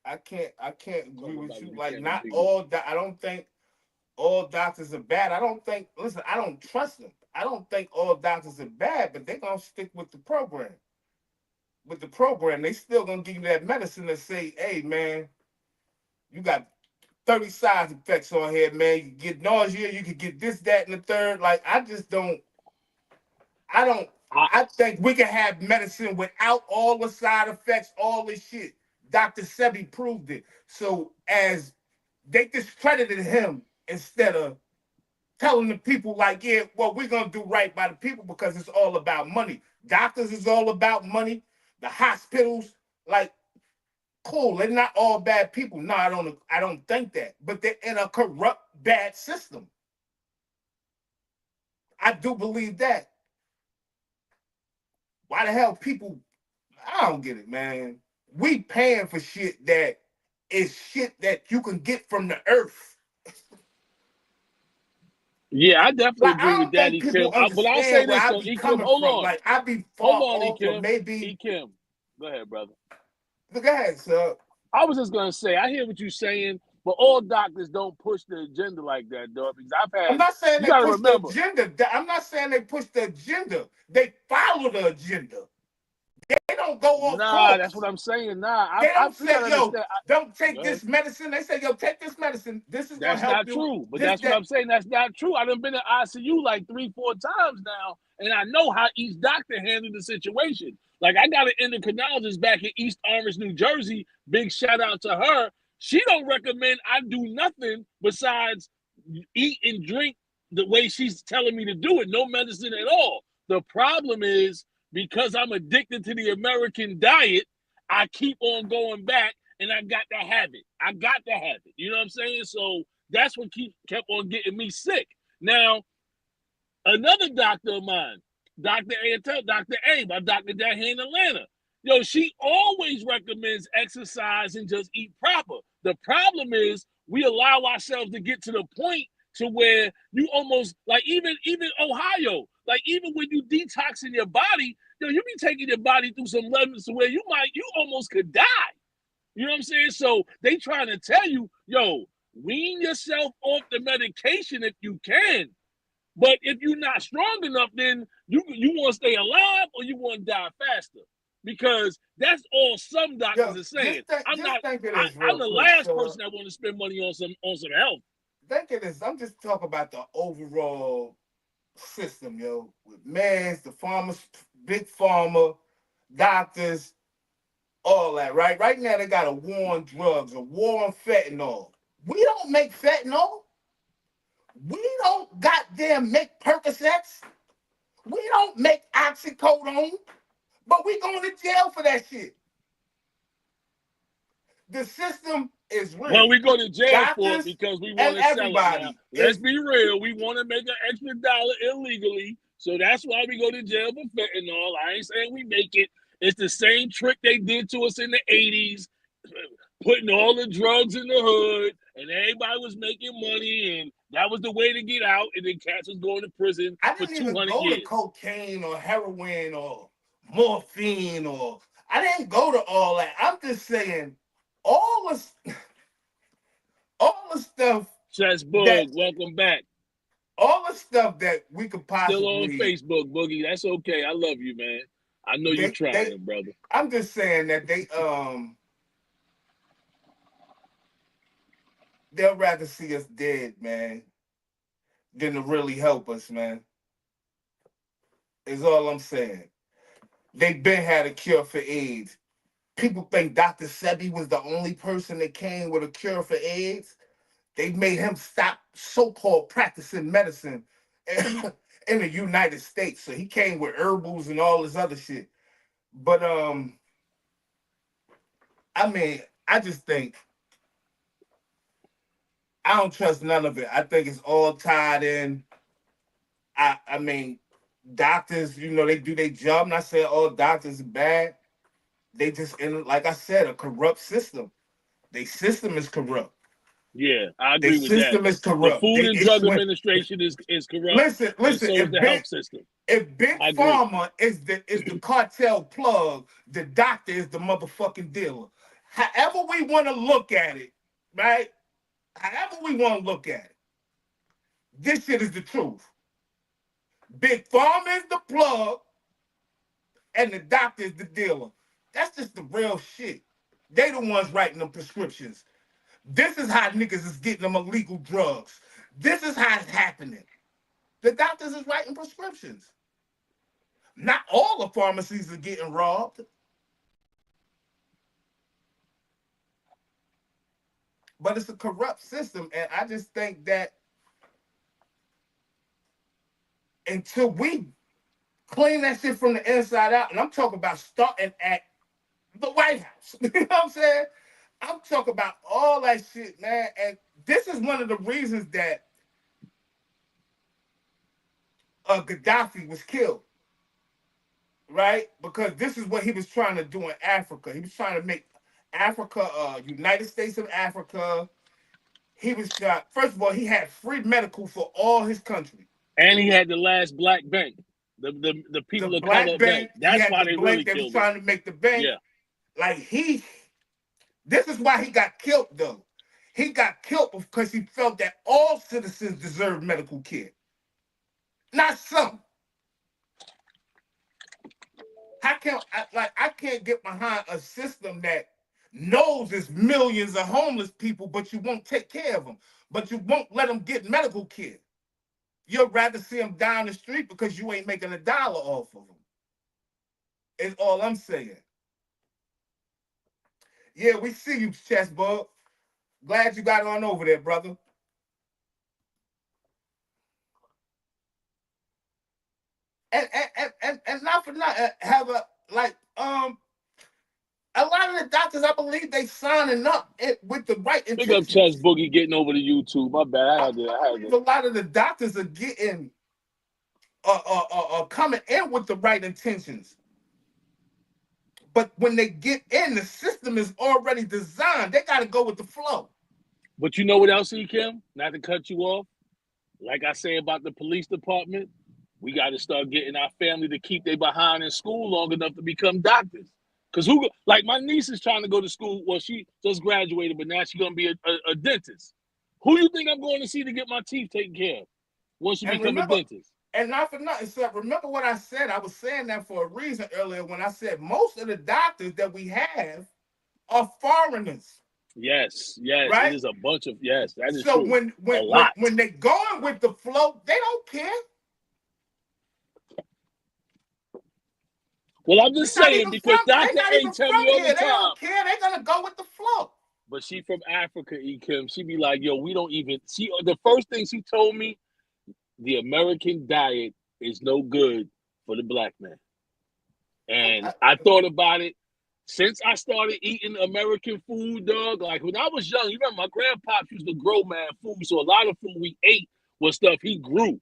I can't agree with you. Like, not all. I don't think all doctors are bad. I don't think. Listen, I don't trust them. I don't think all doctors are bad, but they're gonna stick with the program. With the program, they still gonna give you that medicine and say, "Hey, man, you got 30 side effects on here, man. You can get nausea. You can get this, that, and the third." Like, I just don't. I think we can have medicine without all the side effects, all this shit. Dr. Sebi proved it. So as they discredited him instead of telling the people, like, yeah, well, we're gonna do right by the people because it's all about money. Doctors is all about money. The hospitals, like, cool, they're not all bad people. No, I don't think that. But they're in a corrupt, bad system. I do believe that. Why the hell people? I don't get it, man. We paying for shit that is shit that you can get from the earth. Yeah, I definitely Like, agree I with don't that, think Ekim. people But I'll say understand where this I though, be Ekim, coming hold from. on. Like, I be Hold far on, off, or Ekim. maybe. Ekim. Go ahead, brother. Go ahead, sir. I was just gonna say, I hear what you're saying, but all doctors don't push the agenda like that, though. Because I'm not saying you they gotta push the remember. agenda. I'm not saying they push the agenda. They follow the agenda. They don't go off Nah, that's what course. I'm saying. Nah, They don't you say, gotta yo, understand. don't Go take ahead. this medicine. They say, yo, take this medicine. This is gonna That's help not you. true. But This, that's what that. I'm saying. That's not true. I done been in ICU like 3-4 times now, and I know how each doctor handled the situation. Like, I got an endocrinologist back in East Orange, New Jersey. Big shout out to her. She don't recommend I do nothing besides eat and drink the way she's telling me to do it. No medicine at all. The problem is because I'm addicted to the American diet, I keep on going back and I got to have it. I got to have it. You know what I'm saying? So that's what kept on getting me sick. Now, another doctor of mine, Dr. A, my doctor down here in Atlanta, yo, she always recommends exercise and just eat proper. The problem is we allow ourselves to get to the point to where you almost, like even Ohio, like even when you detoxing your body, yo, you be taking your body through some levels to where you almost could die. You know what I'm saying? So they trying to tell you, yo, wean yourself off the medication if you can. But if you're not strong enough, then you want to stay alive or you want to die faster. Because that's all some doctors are saying. I'm the last person that want to spend money on some health. Think of this. I'm just talking about the overall system, yo. With meds, the farmers, big pharma, doctors, all that, right? Right now they got a war on drugs, a war on fentanyl. We don't make fentanyl. We don't goddamn make Percocets. We don't make oxycodone. But we going to jail for that shit. The system is real. Well, we go to jail for it because we want to sell it now. Let's be real. We want to make an extra dollar illegally. So that's why we go to jail for fentanyl. I ain't saying we make it. It's the same trick they did to us in the 80s, putting all the drugs in the hood, and everybody was making money, and that was the way to get out, and then cats was going to prison for 200 years. I didn't even go to cocaine or heroin or morphine I didn't go to all that. I'm just saying all the stuff. Chessbug, welcome back. All the stuff that we could possibly. Still on Facebook, Boogie. That's okay. I love you, man. I know you're trying, brother. I'm just saying that they'll rather see us dead, man, than to really help us, man. Is all I'm saying. They been had a cure for AIDS. People think Dr. Sebi was the only person that came with a cure for AIDS. They made him stop so-called practicing medicine in the United States. So he came with herbals and all this other shit. But I mean, I just think I don't trust none of it. I think it's all tied in. I mean, doctors, you know, they do their job. I'm not saying all doctors are bad. They just in, like I said, a corrupt system. Their system is corrupt. Yeah, I agree with that. The system is corrupt. The Food and Drug Administration is corrupt. Listen. So is the health system. If Big Pharma is the cartel plug, the doctor is the motherfucking dealer. However we want to look at it, right? However we want to look at it, this shit is the truth. Big Pharma is the plug, and the doctor is the dealer. That's just the real shit. They the ones writing them prescriptions. This is how niggas is getting them illegal drugs. This is how it's happening. The doctors is writing prescriptions. Not all the pharmacies are getting robbed. But it's a corrupt system, and I just think that until we clean that shit from the inside out, and I'm talking about starting at the White House. You know what I'm saying? I'm talking about all that shit, man. And this is one of the reasons that Gaddafi was killed, right? Because this is what he was trying to do in Africa. He was trying to make Africa, United States of Africa. He was, first of all, he had free medical for all his country. And he had the last black bank, the people of color bank. That's why they really killed him. Was trying to make the bank. Yeah. Like this is why he got killed, though. He got killed because he felt that all citizens deserve medical care, not some. I can't get behind a system that knows there's millions of homeless people, but you won't take care of them, but you won't let them get medical care. You'd rather see them down the street because you ain't making $1 off of them. Is all I'm saying. Yeah, we see you, Chessbug. Glad you got on over there, brother. And not for nothing, have a like a lot of the doctors, I believe, they signing up with the right Big up intentions. Chess Boogie getting over to YouTube. My bad. I believe a lot of the doctors are getting coming in with the right intentions. But when they get in, the system is already designed. They got to go with the flow. But you know what else, Kim? Not to cut you off. Like I say about the police department, we got to start getting our family to keep their behind in school long enough to become doctors. Because like my niece is trying to go to school. Well, she just graduated, but now she's going to be a dentist. Who do you think I'm going to see to get my teeth taken care of once you become a dentist? And not for nothing, so remember what I said. I was saying that for a reason earlier when I said most of the doctors that we have are foreigners. Yes, right? It is a bunch of that is so true. When they're going with the flow, they don't care. Well, I'm just saying because Dr. A tell me all the time. They don't care. They're gonna go with the flow. But she from Africa, Kim. She be like, yo, we don't even see. The first thing she told me, the American diet is no good for the black man. And I thought about it since I started eating American food, dog. Like when I was young, you remember my grandpa used to grow mad food, so a lot of food we ate was stuff he grew.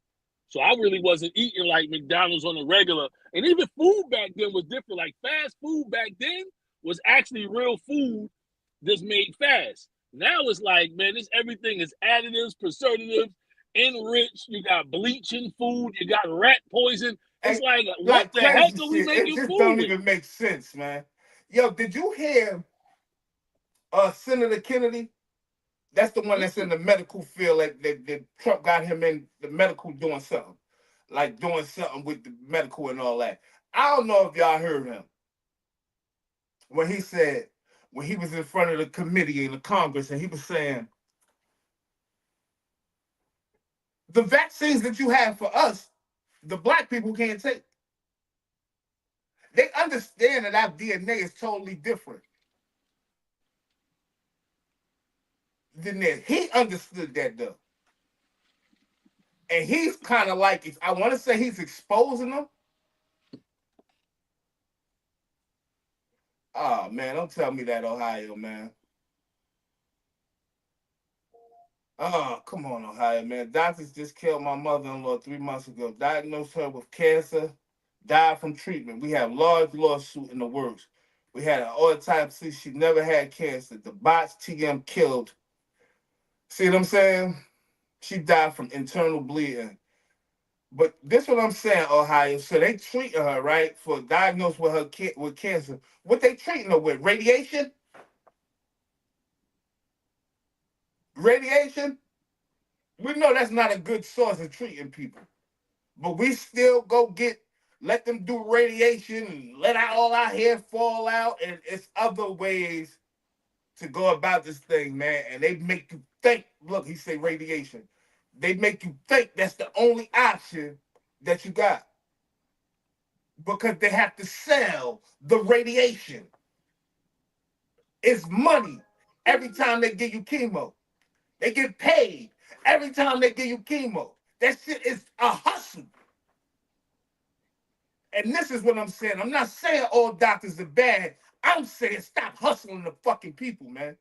So I really wasn't eating like McDonald's on a regular. And even food back then was different. Like fast food back then was actually real food that's made fast. Now it's like, man, everything is additives, preservatives, enriched. You got bleaching food. You got rat poison. It's like what the heck are we making food? It just don't even make sense, man. Yo, did you hear Senator Kennedy? That's the one that's in the medical field. That Trump got him in the medical doing something. Like doing something with the medical and all that. I don't know if y'all heard him. When he said, when he was in front of the committee in the Congress, and he was saying, the vaccines that you have for us, the black people can't take. They understand that our DNA is totally different than theirs. He understood that though. And he's kind of like, I want to say he's exposing them. Oh, man, don't tell me that, Ohio, man. Oh, come on, Ohio, man. Doctors just killed my mother-in-law 3 months ago. Diagnosed her with cancer. Died from treatment. We have large lawsuit in the works. We had an autopsy. She never had cancer. The botched TM killed. See what I'm saying? She died from internal bleeding. But this is what I'm saying, Ohio. So they treating her, right, for diagnosed with her with cancer. What they treating her with? Radiation? Radiation? We know that's not a good source of treating people. But we still let them do radiation and let all our hair fall out. And it's other ways to go about this thing, man. And they make you think, look, he say radiation. They make you think that's the only option that you got. Because they have to sell the radiation. It's money every time they give you chemo. They get paid every time they give you chemo. That shit is a hustle. And this is what I'm saying. I'm not saying all doctors are bad. I'm saying stop hustling the fucking people, man.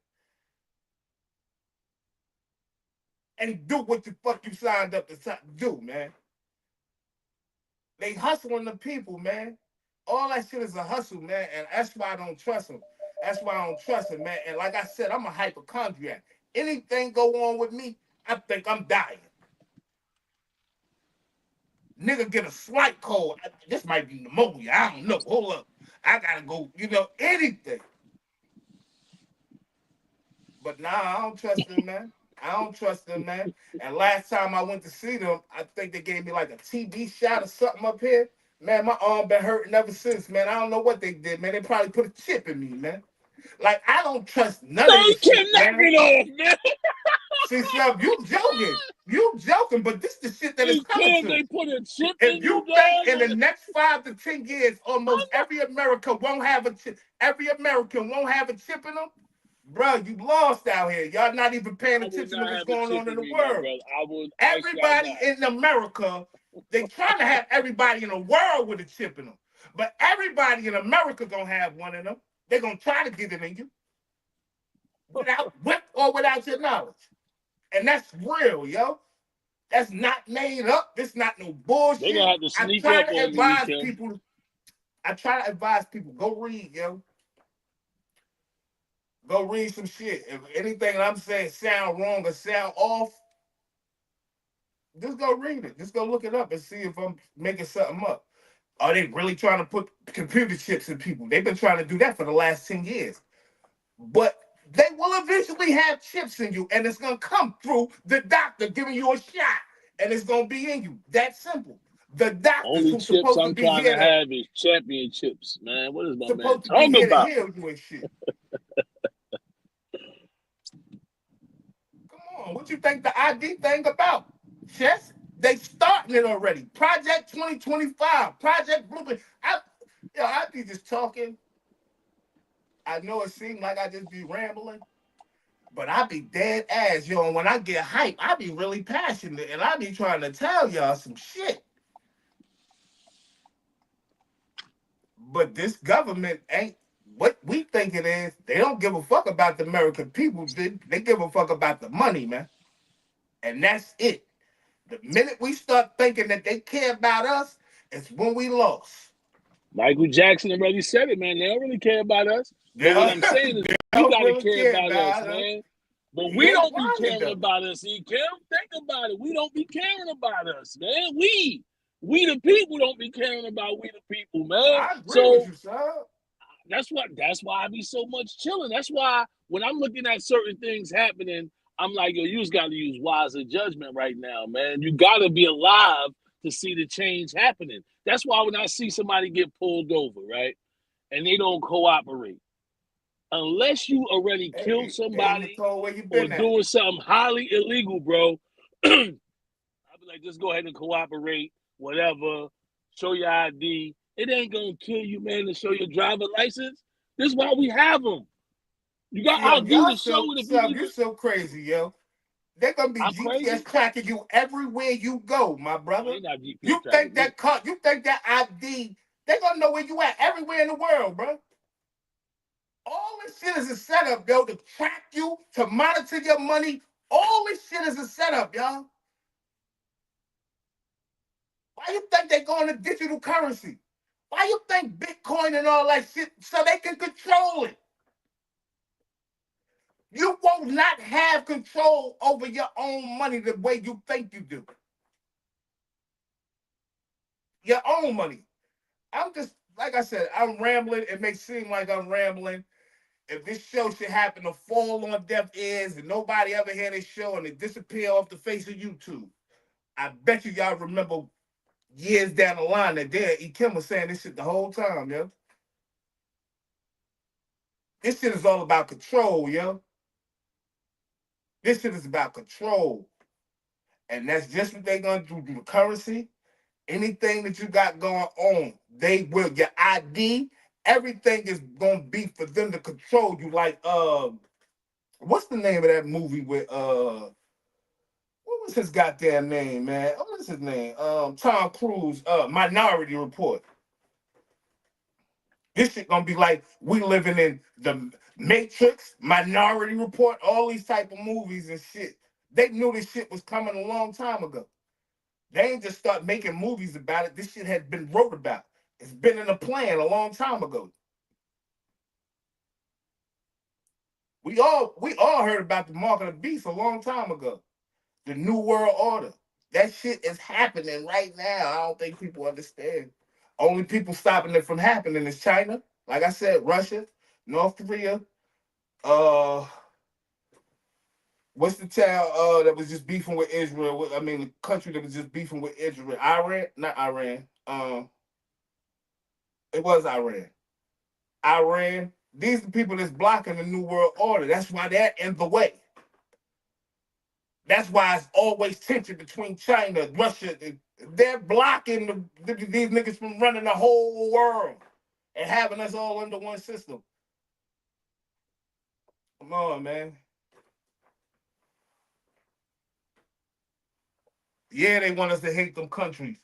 And do what the fuck you signed up to do, man. They hustling the people, man. All that shit is a hustle, man. And that's why I don't trust them. That's why I don't trust them, man. And like I said, I'm a hypochondriac. Anything go on with me, I think I'm dying. Nigga get a slight cold. This might be pneumonia. I don't know. Hold up. I gotta go, anything. But nah, I don't trust them, man. I don't trust them, man. And last time I went to see them, I think they gave me like a TB shot or something up here. Man, my arm been hurting ever since, man. I don't know what they did, man. They probably put a chip in me, man. Like, I don't trust none of this shit, man. Off, man. See, Sub, you joking. You joking, but this is the shit that is coming to. They put a chip if you think in the next 5 to 10 years, almost every American won't have a chip in them, Bro, you lost out here. Y'all not even paying I would attention to not what's have a going on chip in in the me, my world. brother. I would actually Everybody not. in America, they trying to have everybody in the world with a chip in them. But everybody in America gonna have one in them. They're gonna try to get it in you. With or without your knowledge. And that's real, yo. That's not made up. This not no They're gonna bullshit. have to sneak up on you, Kim. I try to advise people, go read, yo. Go read some shit. If anything I'm saying sound wrong or sound off, just go read it. Just go look it up and see if I'm making something up. Are they really trying to put computer chips in people? They've been trying to do that for the last 10 years. But they will eventually have chips in you, and it's going to come through the doctor giving you a shot, and it's going to be in you. That simple. The doctors Only who's chips supposed to I'm be trying to here to have is championships, man. What is my man supposed to be talking here to about? heal you and shit. Come on, what you think the ID thing about? Chess? They starting it already. Project 2025, Project Blueprint. I be just talking. I know it seems like I just be rambling, but I be dead ass, yo. And when I get hype, I be really passionate, and I be trying to tell y'all some shit. But this government ain't what we think it is. They don't give a fuck about the American people. They give a fuck about the money, man. And that's it. The minute we start thinking that they care about us, it's when we lost. Michael Jackson already said it, man. They don't really care about us. They But what don't, I'm saying is they we don't gotta really care care about us, about us. man. But we Yeah, don't be why they caring don't? about us, Kim. Think about it. We don't be caring about us, man. We the people don't be caring about we the people, man. I agree with So you, sir. that's why I be so much chilling. That's why when I'm looking at certain things happening, I'm like, yo, you just gotta use wiser judgment right now, man. You gotta be alive to see the change happening. That's why when I see somebody get pulled over, right, and they don't cooperate, unless you already killed Hey, somebody Nicole, where you or been at? doing something highly illegal, bro, I'll be like, just go ahead and cooperate, whatever, show your ID. It ain't gonna kill you, man, to show your driver license. This is why we have them. You got Yo, ID y'all to show it if you need you're to. so crazy, yo. They're gonna be I'm GPS crazy. tracking you everywhere you go, my No, brother. they not GPS You think tracking me. that car, you think that ID, they're gonna know where you at everywhere in the world, bro. All this shit is a setup, yo, to track you, to monitor your money. All this shit is a setup, y'all. Why you think they going to digital currency? Why you think Bitcoin and all that shit so they can control it? You will not have control over your own money the way you think you do. Your own money. I'm just, like I said, I'm rambling. It may seem like I'm rambling. If this show should happen to fall on deaf ears and nobody ever hear this show and it disappear off the face of YouTube, I bet you y'all remember years down the line that E. Kim was saying this shit the whole time, yo. This shit is all about control, yo. This shit is about control. And that's just what they're going to do with currency. Anything that you got going on, they will. Your ID, everything is going to be for them to control you. Like, what's the name of that movie with, what was his goddamn name, man? What was his name? Tom Cruise, Minority Report. This shit gonna be like we living in the Matrix, Minority Report, all these type of movies and shit. They knew this shit was coming a long time ago. They ain't just start making movies about it. This shit had been wrote about. It's been in a plan a long time ago. We all heard about the mark of the beast a long time ago. The New World Order. That shit is happening right now. I don't think people understand. Only people stopping it from happening is China. Like I said, Russia, North Korea. What's the town that was just beefing with Israel? I mean, the country that was just beefing with Israel. Iran, not Iran. It was Iran. Iran. These are the people that's blocking the New World Order. That's why they're in the way. That's why it's always tension between China, Russia. They're blocking these niggas from running the whole world and having us all under one system. Come on, man. Yeah, they want us to hate them countries.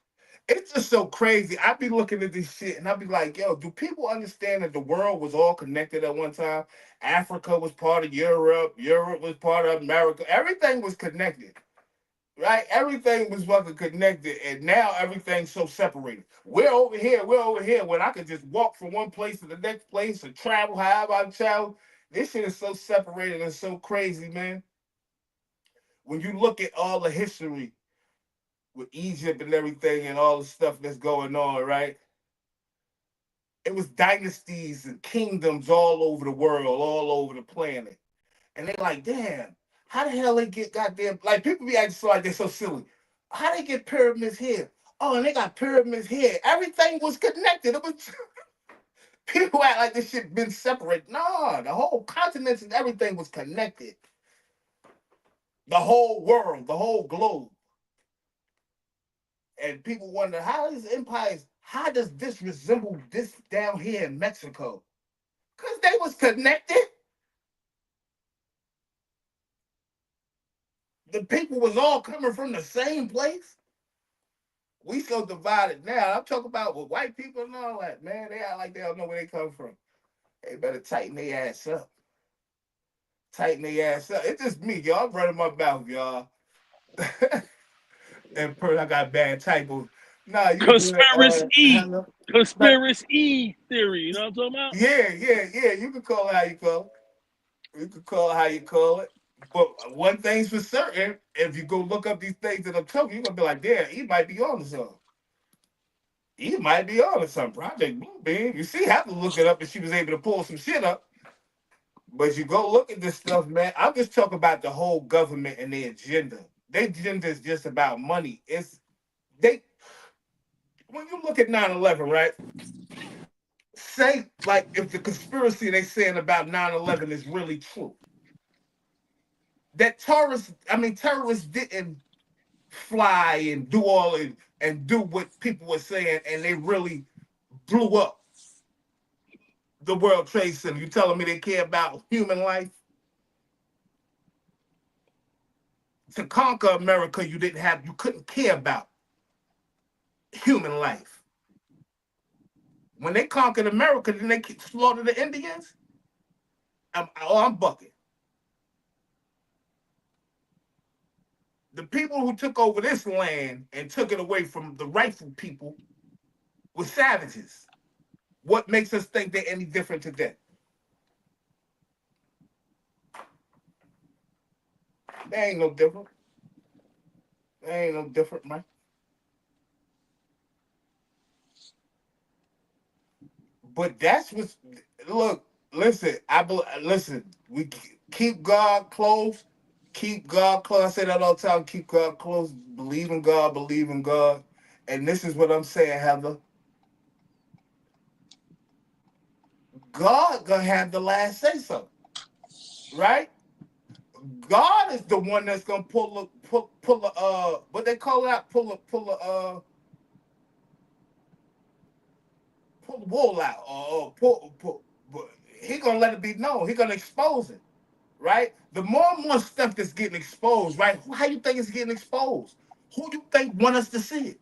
It's just so crazy. I be looking at this shit and I be like, yo, do people understand that the world was all connected at one time? Africa was part of Europe. Europe was part of America. Everything was connected, right? Everything was fucking connected. And now everything's so separated. We're over here. We're over here. When I could just walk from one place to the next place and travel however I travel. This shit is so separated and so crazy, man. When you look at all the history with Egypt and everything and all the stuff that's going on, right? It was dynasties and kingdoms all over the world, all over the planet. And they like, damn, how the hell they get goddamn, like people be acting so like they're so silly. How they get pyramids here? Oh, and they got pyramids here. Everything was connected. It was people act like this shit been separated. Nah, the whole continents and everything was connected. The whole world, the whole globe. And people wonder how these empires, how does this resemble this down here in Mexico? Because they was connected. The people was all coming from the same place. We so divided now. I'm talking about with white people and all that, man. They act like they don't know where they come from. They better tighten their ass up. Tighten their ass up. It's just me, y'all. I'm running my mouth, y'all. And I got bad typos. Nah, you good, Hannah. But Conspiracy theory. You know what I'm talking about? yeah. You can call it how you call it. You can call it how you call it. But one thing's for certain, if you go look up these things that I'm telling you, you're gonna be like, damn, he might be on to something. He might be on to something. Project Bluebeam. You see, have to look it up and she was able to pull some shit up. But you go look at this stuff, man. I'm just talking about the whole government and their agenda. Their agenda is just about money. It's they when you look at 9/11, right? Say like if the conspiracy they saying about 9/11 is really true. That terrorists didn't fly and do all and do what people were saying, and they really blew up the World Trade Center. You telling me they care about human life? To conquer America, you couldn't care about human life. When they conquered America, then they slaughtered the Indians. I'm bucking. The people who took over this land and took it away from the rightful people were savages. What makes us think they're any different today? They ain't no different. They ain't no different, man. But that's what's look. Listen, listen. We keep God close. Keep God close. I say that all the time. Keep God close. Believe in God. Believe in God. And this is what I'm saying, Heather. God gonna have the last say so, right? God is the one that's gonna pull a what they call that pull the wool out or pull but he gonna let it be known. He gonna expose it, right? The more and more stuff that's getting exposed, right? How you think it's getting exposed? Who you think want us to see it?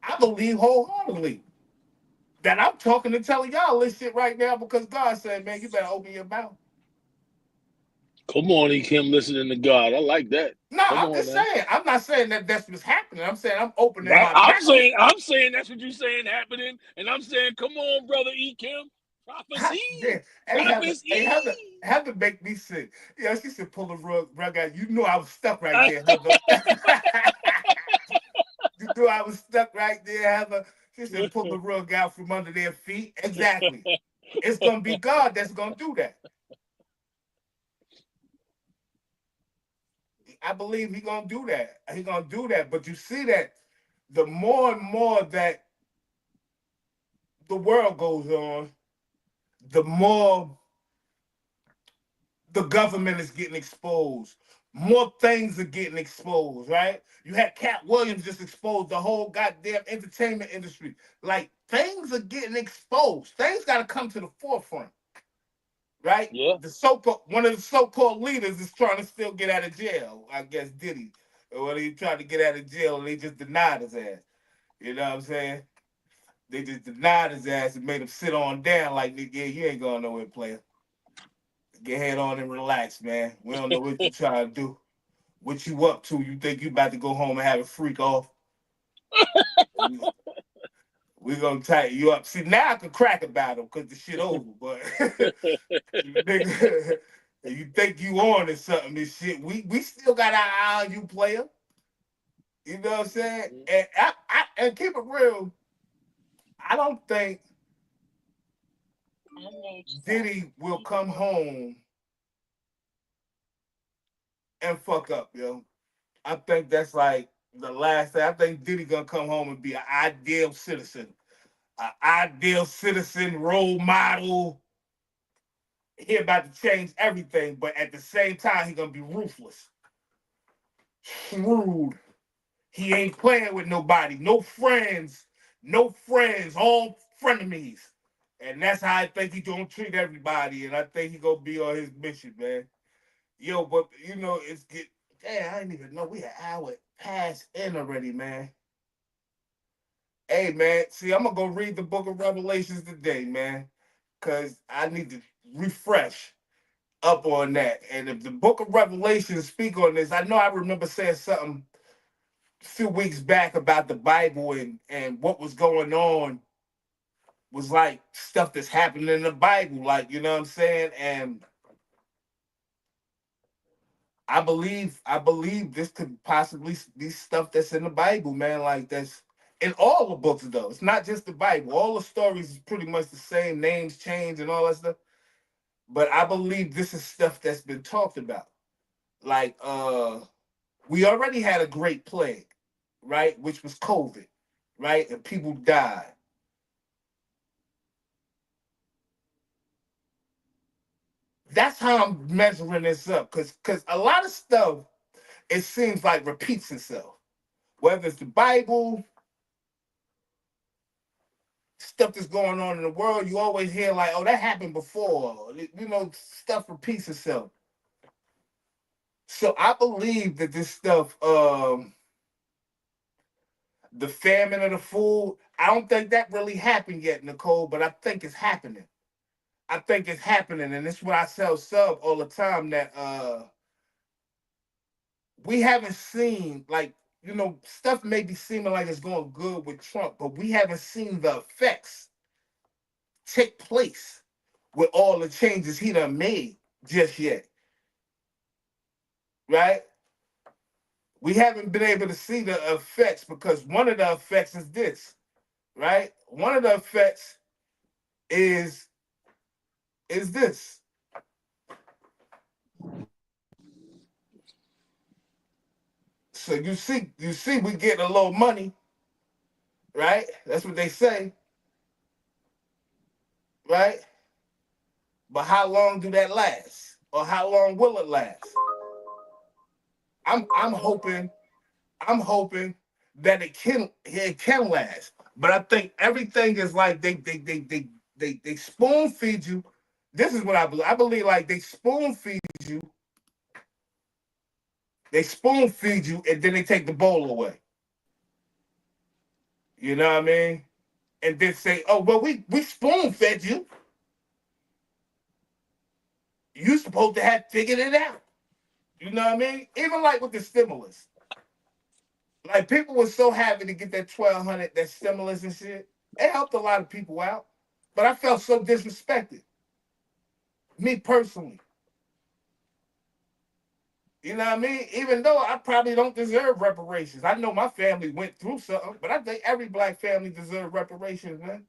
I believe wholeheartedly that I'm talking and telling y'all this shit right now because God said, man, you better open your mouth. Come on, E. Kim, listening to God. I like that. No, Come I'm on just now. saying. I'm not saying that that's what's happening. I'm saying I'm opening my mouth. I'm saying that's what you're saying happening, and I'm saying, come on, brother E. Kim. Prophecy. Yeah. Prophecy. Heather make me sick. Yeah, she said pull the rug out. You know I was stuck right there, Heather. You knew I was stuck right there, Heather. She said pull the rug out from under their feet. Exactly. It's gonna be God that's gonna do that. I believe He gonna do that. He gonna do that. But you see that the more and more that the world goes on, the more the government is getting exposed. More things are getting exposed, right? You had Cat Williams just exposed the whole goddamn entertainment industry. Like things are getting exposed. Things got to come to the forefront. right? Yeah. One of the so-called leaders is trying to still get out of jail. I guess Diddy, or when he tried to get out of jail, and they just denied his ass. You know what I'm saying? They just denied his ass and made him sit on down like, nigga, you ain't going nowhere, player. Get head on and relax, man. We don't know what you trying to do. What you up to? You think you about to go home and have a freak off? We gonna tighten you up. See, now I can crack about him because the shit over. But nigga, you think you on or something? This shit, we still got our eye on you, player. You know what I'm saying? And and keep it real. I don't think Diddy will come home and fuck up, yo. I think that's like the last thing. I think Diddy gonna come home and be an ideal citizen, role model. He about to change everything, but at the same time, he gonna be ruthless, shrewd. He ain't playing with nobody, no friends, all frenemies. And that's how I think he gonna treat everybody. And I think he gonna be on his mission, man. Yo, but you know, damn, I didn't even know we had an hour past in already, man. Hey, man, see, I'm gonna go read the book of Revelations today, man, because I need to refresh up on that. And if the book of Revelations speak on this, I know I remember saying something a few weeks back about the Bible and what was going on was like stuff that's happening in the Bible, like, you know what I'm saying? And I believe this could possibly be stuff that's in the Bible, man. Like that's in all the books, though. It's not just the Bible. All the stories is pretty much the same. Names change and all that stuff. But I believe this is stuff that's been talked about. Like we already had a great plague, right? Which was COVID, right? And people died. That's how I'm measuring this up, because a lot of stuff, it seems like repeats itself. Whether it's the Bible, stuff that's going on in the world, you always hear like, oh, that happened before. You know, stuff repeats itself. So I believe that this stuff, the famine of the food, I don't think that really happened yet, Nicole, but I think it's happening. I think it's happening, and it's what I tell Sub all the time, that we haven't seen, like, you know, stuff may be seeming like it's going good with Trump, but we haven't seen the effects take place with all the changes he done made just yet. Right? We haven't been able to see the effects, because one of the effects is this, right? One of the effects is this. So you see, we getting a little money, right? That's what they say, right? But how long do that last, or how long will it last? I'm hoping that it can last. But I think everything is like they spoon feed you. This is what I believe. I believe like they spoon feed you. They spoon feed you, and then they take the bowl away. You know what I mean? And then say, oh, well, we spoon fed you. You supposed to have figured it out. You know what I mean? Even like with the stimulus. Like, people were so happy to get that $1,200, that stimulus and shit. It helped a lot of people out. But I felt so disrespected. Me personally. You know what I mean? Even though I probably don't deserve reparations. I know my family went through something, but I think every black family deserves reparations, man.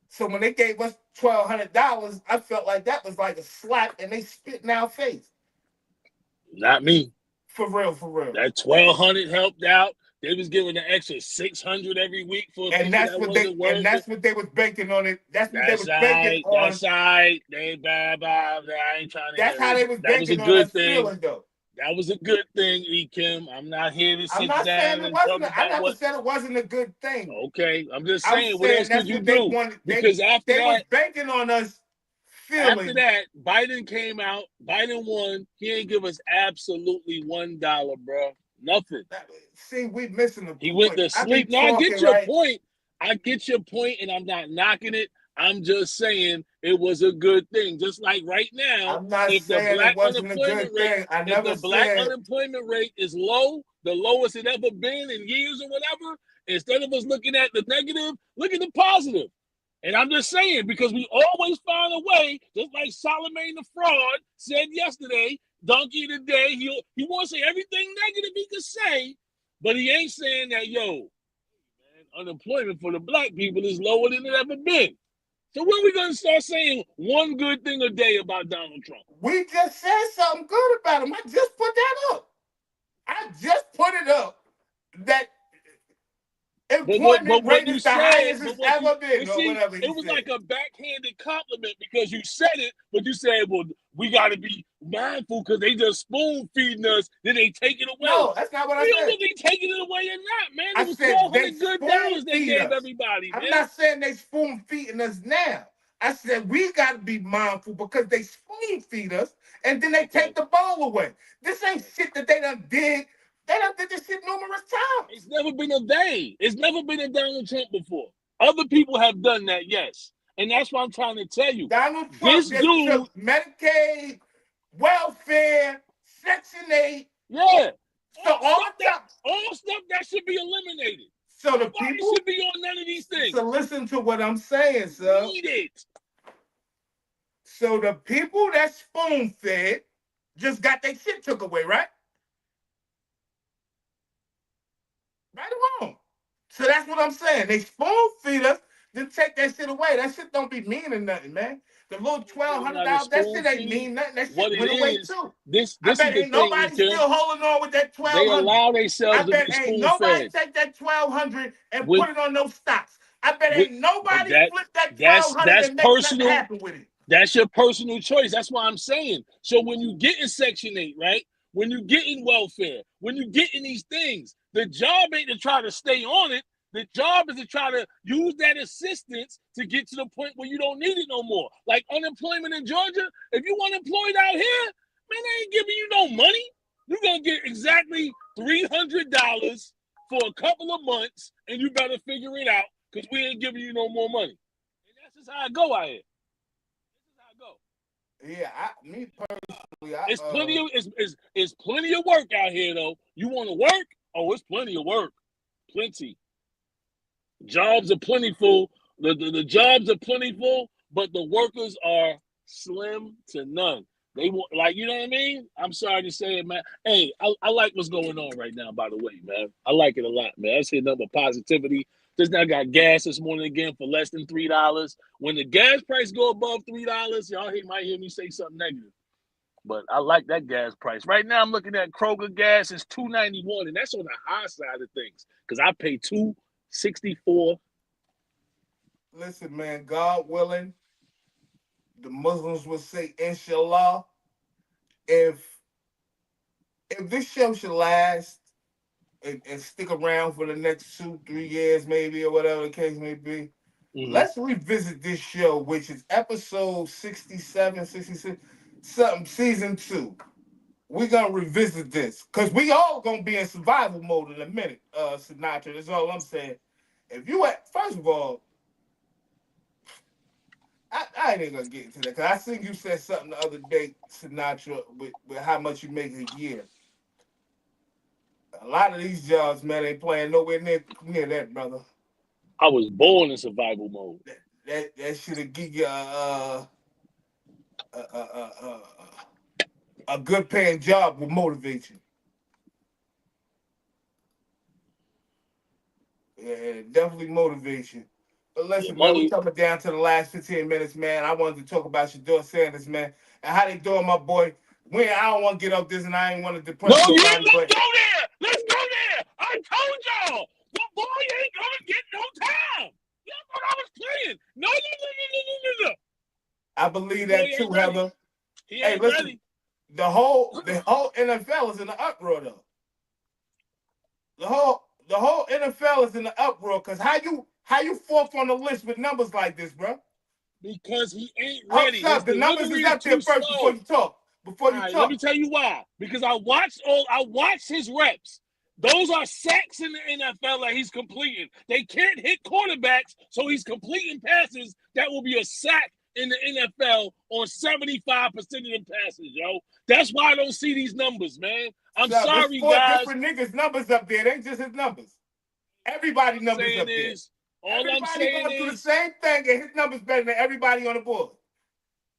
So when they gave us $1,200, I felt like that was like a slap and they spit in our face. Not me. For real. That $1,200 helped out. They was giving an extra $600 every week for and people that wasn't working. And that's what they was banking on it. That's what they was banking on. That's right. They bad. I ain't trying to. That's how they was banking on us feeling, though. That was a good thing, E. Kim. I'm not here to sit down and talk about I never said it wasn't a good thing. Okay, I'm just saying, what else could you do? Because after that, they was banking on us feeling. After that, Biden came out. Biden won. He ain't give us absolutely $1, bro. Nothing. See, we missing the point. He went to sleep. No, I get your point. I get your point, and I'm not knocking it. I'm just saying it was a good thing. Just like right now, I'm not if the saying black it wasn't a unemployment good rate, thing. I if never the black said unemployment rate is low, the lowest it ever been in years or whatever, instead of us looking at the negative, look at the positive. And I'm just saying, because we always find a way, just like Solomon the fraud said yesterday, donkey today, he wants to say everything negative he can say, but he ain't saying that, yo, man, unemployment for the black people is lower than it ever been. So when we going to start saying one good thing a day about Donald Trump? We just said something good about him. I just put that up. I just put it up that employment rate is the highest it's ever been, or whatever he said. It was like a backhanded compliment because you said it, but you said, well, we got to be mindful because they just spoon feeding us, then they take it away. No, that's not what I said. We don't know if they taking it away or not, man. It was $400 good they gave everybody, man. I'm not saying they spoon feeding us now. I said we got to be mindful because they spoon feed us and then they take the ball away. This ain't shit that they done did. They done did this shit numerous times. It's never been a they. It's never been a Donald Trump before. Other people have done that, yes. And that's what I'm trying to tell you. Donald Trump just took Medicaid, welfare, Section 8. Yeah. So all stuff that should be eliminated. So the people should be on none of these things. So listen to what I'm saying, sir. Read it. So the people that spoon-fed just got their shit took away, right? Right or wrong? So that's what I'm saying. They spoon feed us, then take that shit away. That shit don't be meaning nothing, man. The little $1,200, that shit ain't mean nothing. That shit went away too. I bet ain't nobody still holding on with that $1,200. They allow themselves to be spoon-fed. I bet ain't nobody take that $1,200 and put it on those stocks. I bet ain't nobody flip that $1,200 and make nothing happen with it. That's your personal choice. That's why I'm saying. So when you get in Section 8, right? When you get in welfare, when you get in these things, the job ain't to try to stay on it. The job is to try to use that assistance to get to the point where you don't need it no more. Like unemployment in Georgia, if you unemployed out here, man, they ain't giving you no money. You're going to get exactly $300 for a couple of months, and you better figure it out because we ain't giving you no more money. And that's just how I go out here. Yeah, me personally, it's plenty of work out here though. You want to work? Oh, it's plenty of work, plenty. Jobs are plentiful. The jobs are plentiful, but the workers are slim to none. They want, like, you know what I mean? I'm sorry to say it, man. Hey, I like what's going on right now. By the way, man, I like it a lot, man. That's hitting up with positivity. Just now got gas this morning again for less than $3. When the gas price go above $3, y'all might hear me say something negative. But I like that gas price. Right now, I'm looking at Kroger gas is $2.91, and that's on the high side of things because I pay $2.64. Listen, man, God willing, the Muslims will say, inshallah, if this show should last, and stick around for the next 2-3 years, maybe, or whatever the case may be. Mm-hmm. Let's revisit this show, which is episode 67, 66, something, season 2. We're going to revisit this because we all going to be in survival mode in a minute, Sinatra. That's all I'm saying. If you first of all, I ain't going to get into that because I think you said something the other day, Sinatra, with how much you make a year. A lot of these jobs, man, ain't playing nowhere near that, brother. I was born in survival mode. That should give you a good paying job will motivate you. Yeah, definitely motivate you. But listen, man, we're coming down to the last 15 minutes, man. I wanted to talk about Shedeur Sanders, man, and how they doing, my boy. I don't want to get off this, and I ain't want to depress nobody. Let's go there. Let's go there. I told y'all, the boy ain't gonna get no time. Y'all thought I was playing. No. I believe that too, Heather. Hey, listen, ready. The whole NFL is in the uproar, though. The whole NFL is in the uproar because how you fourth on the list with numbers like this, bro? Because he ain't Oh, ready. son, the numbers is up there first before you talk. Before you talk. Let me tell you why. Because I watched his reps. Those are sacks in the NFL that he's completing. They can't hit quarterbacks, so he's completing passes that will be a sack in the NFL on 75% of the passes, yo. That's why I don't see these numbers, man. I'm sorry, there's 4 guys. different niggas' numbers up there. It ain't just his numbers. Everybody numbers up there. Everybody going through the same thing, and his numbers better than everybody on the board.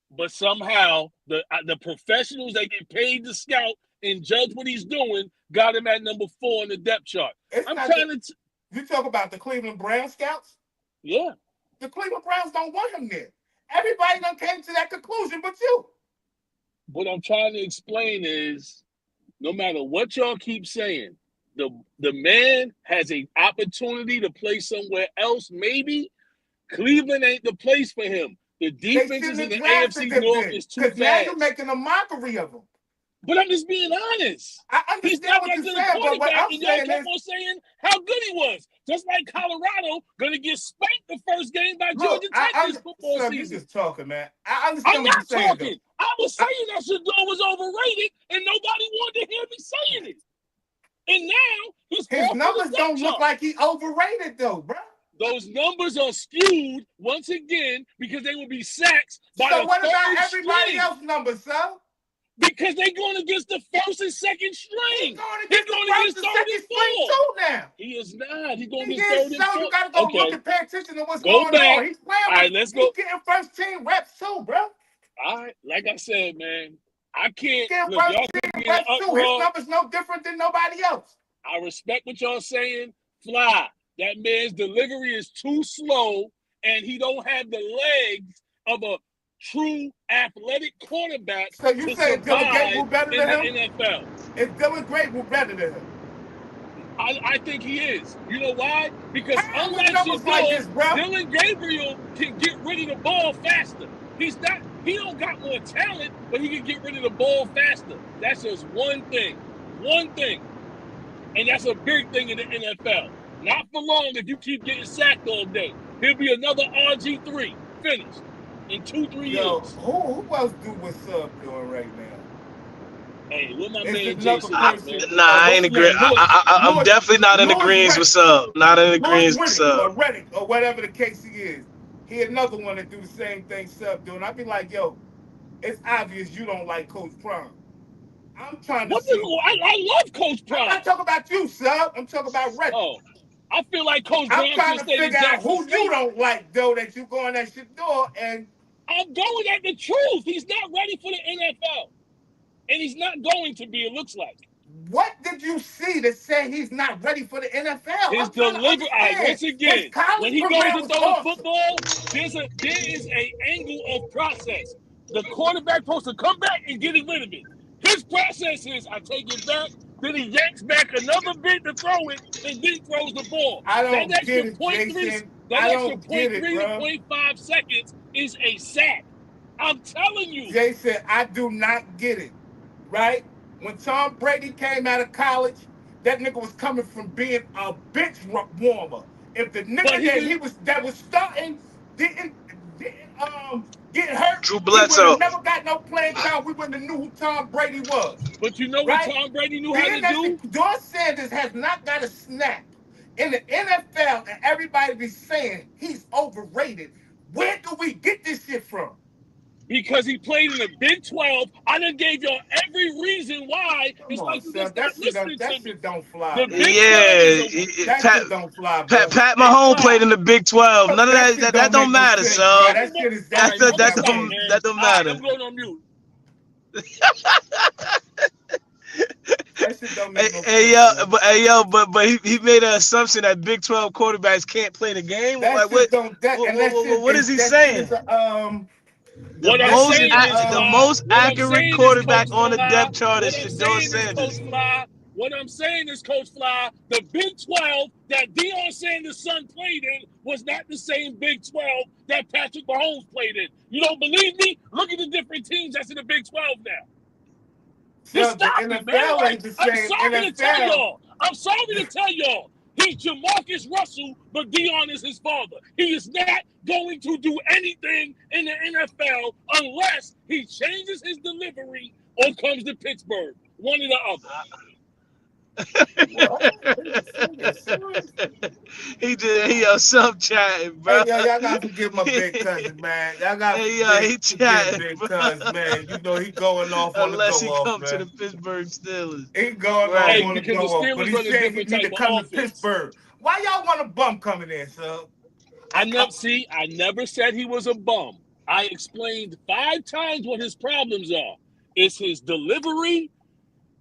But somehow the professionals that get paid to scout and judge what he's doing got him at number 4 in the depth chart. You talk about the Cleveland Browns scouts? Yeah. The Cleveland Browns don't want him there. Everybody done came to that conclusion but you. What I'm trying to explain is, no matter what y'all keep saying, the man has an opportunity to play somewhere else, maybe. Cleveland ain't the place for him. The defenses in the AFC North is too fast. Now you're making a mockery of him. But I'm just being honest. I understand what you're saying, but what I'm saying is, kept on saying how good he was. Just like Colorado gonna get spanked the first game by Georgia Tech this football season. You just talking, man. I understand what you're saying. I'm not talking. I was saying that Shedeur was overrated, and nobody wanted to hear me saying it. And now his numbers don't look like he overrated, though, bro. Those numbers are skewed once again because they will be sacks by So what about everybody else's numbers, sir? Because they're going against the first and second string. He's going against the first and second string too now. He is not. He's going against third and fourth. You got to go look and pay attention to what's going on. He's playing. All right, let's go. He's getting first team reps too, bro. All right, like I said, man, I can't. Look, first team reps too. His numbers no different than nobody else. I respect what y'all saying. Fly. That man's delivery is too slow, and he don't have the legs of a true athletic quarterback. So you say Dylan Gabriel better than him? NFL. Is Dylan Gabriel better than him? I think he is. You know why? Because unlike Shedeur, Dylan Gabriel can get rid of the ball faster. He don't got more talent, but he can get rid of the ball faster. That's just one thing. One thing. And that's a big thing in the NFL. Not for long if you keep getting sacked all day. He'll be another RG3 finished in 2-3 years. Who else do what's up doing right now? Hey, what my man Jason? I ain't agree. I'm definitely not in agreement with sub. Not in agreement with sub. Or Reddick, or whatever the case he is. He another one that do the same thing sub doing. I'd be like, yo, it's obvious you don't like Coach Prime. I'm trying to see. I love Coach Prime. I'm not talking about you, sub. I'm talking about Reddick. Oh. I feel like Coach Brown I'm trying to figure out who you don't like, though, that you going at Shedeur, and I'm going at the truth. He's not ready for the NFL. And he's not going to be, it looks like. What did you see that say he's not ready for the NFL? His delivery, once again, when he goes to throw the football, there is an angle of process. The quarterback supposed to come back and get rid of it. His process is, I take it back, then he yanks back another bit to throw it, and then throws the ball. I don't get it, Jason. That extra 0.3 to 0.5 seconds is a sack. I'm telling you. Jason, I do not get it, right? When Tom Brady came out of college, that nigga was coming from being a bench warmer. If the nigga that was starting didn't get hurt, Drew Bledsoe never got no playing time. We wouldn't have knew who Tom Brady was. But you know what Tom Brady knew how to do? Shedeur Sanders has not got a snap in the NFL, and everybody be saying he's overrated. Where do we get this shit from? Because he played in the Big 12. I done gave y'all every reason why. It's like you just not listening to me. That shit don't fly. That shit don't fly, bro. Pat Mahomes played in the Big 12. None of that don't matter, so that don't matter. I'm going on mute. But he made an assumption that Big 12 quarterbacks can't play the game. What is he saying? The most accurate quarterback on the depth chart is Shedeur Sanders. What I'm saying is, Coach Fly, the Big 12 that Deion Sanders' son played in was not the same Big 12 that Patrick Mahomes played in. You don't believe me? Look at the different teams that's in the Big 12 now. Just stop it, man. I'm sorry to tell y'all. He's Jamarcus Russell, but Dion is his father. He is not going to do anything in the NFL unless he changes his delivery or comes to Pittsburgh. One or the other. He some chatting, bro. Hey, yo, y'all gotta forgive my big cousin, man. Y'all gotta He forgive chatting, big bro. cousin, man. You know he going off on the Unless he go-off, come to man. the Pittsburgh Steelers. He going Right. off Hey, on the because the go-off, but Steelers he run a said he different need to type of come to offense. Pittsburgh. Why y'all want a bum coming in, sir? I never said he was a bum. I explained 5 times what his problems are. It's his delivery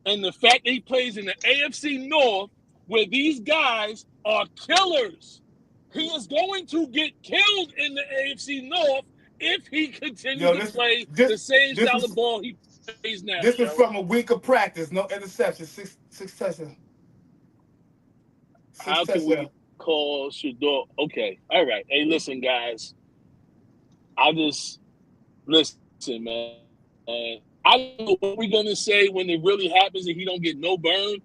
and the fact that he plays in the AFC North where these guys are killers. He is going to get killed in the AFC North if he continues to play the same style of ball he plays now. This is from a week of practice. No interception. Six touchdowns. How can we call Shedeur? Okay. All right. Hey, listen, guys. Listen, man. I don't know what we're gonna say when it really happens and he don't get no burn.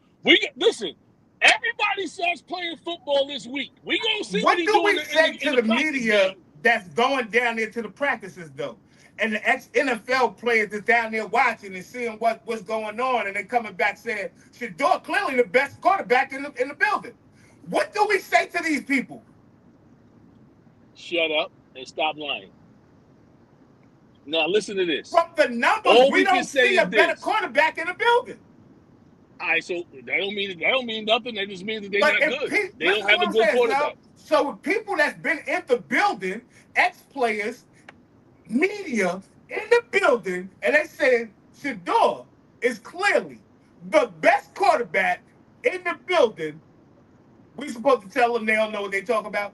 Listen. Everybody starts playing football this week. We gonna see what he do doing we say to the media that's going down there to the practices though, and the ex-NFL players that's down there watching and seeing what's going on, and they coming back saying Shedeur clearly the best quarterback in the building. What do we say to these people? Shut up and stop lying. Now listen to this. From the numbers, we don't see a better quarterback in the building. All right, so that don't mean nothing. That just means that they're not good. They don't have a good quarterback. So with people that's been in the building, ex-players, media in the building, and they say Shedeur is clearly the best quarterback in the building, we supposed to tell them they don't know what they talk about?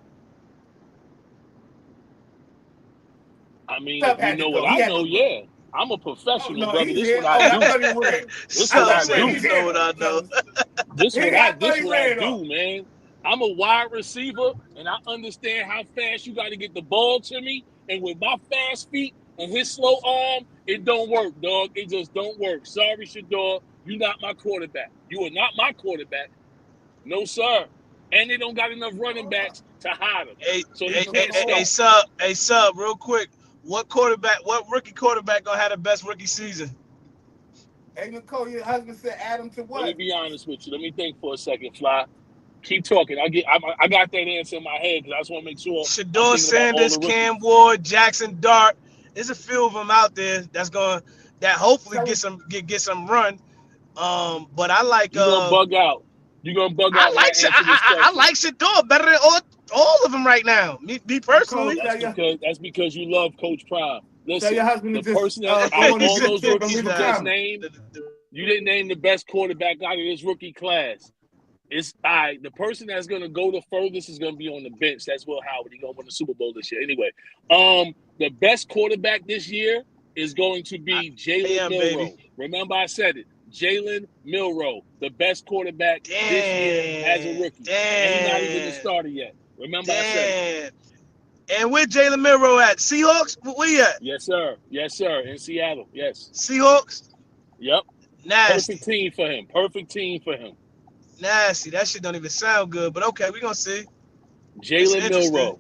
I mean, if you know what I know, yeah. I'm a professional, brother. This is what I do. This is what I do. This is what I do, man. I'm a wide receiver, and I understand how fast you got to get the ball to me. And with my fast feet and his slow arm, it don't work, dog. It just don't work. Sorry, Shedeur. You're not my quarterback. You are not my quarterback. No, sir. And they don't got enough running backs to hide him. Hey, sub, real quick. What rookie quarterback gonna have the best rookie season? Hey, Nicole, your husband said Adam to what? Let me be honest with you. Let me think for a second, Fly. Keep talking. I got that answer in my head because I just want to make sure. Shedeur Sanders, Cam Ward, Jackson Dart. There's a few of them out there that hopefully get some run. But I like. You're gonna bug out. I like Shedeur better than all of them right now. Me personally. That's because you love Coach Prime. Listen, your husband the person that all those rookies you just named, you didn't name the best quarterback out of this rookie class. It's the person that's gonna go the furthest is gonna be on the bench. That's Will Howard. He's gonna win the Super Bowl this year. Anyway, the best quarterback this year is going to be Jalen Milroe. Baby. Remember, I said it. Jalen Milroe, the best quarterback this year as a rookie. And he's not even the starter yet. Remember, I said it. And where Jalen Milroe at? Seahawks? Where you at? Yes, sir. Yes, sir. In Seattle. Yes. Seahawks? Yep. Nasty. Perfect team for him. Nasty. That shit don't even sound good, but okay, we're going to see. Jalen Milroe.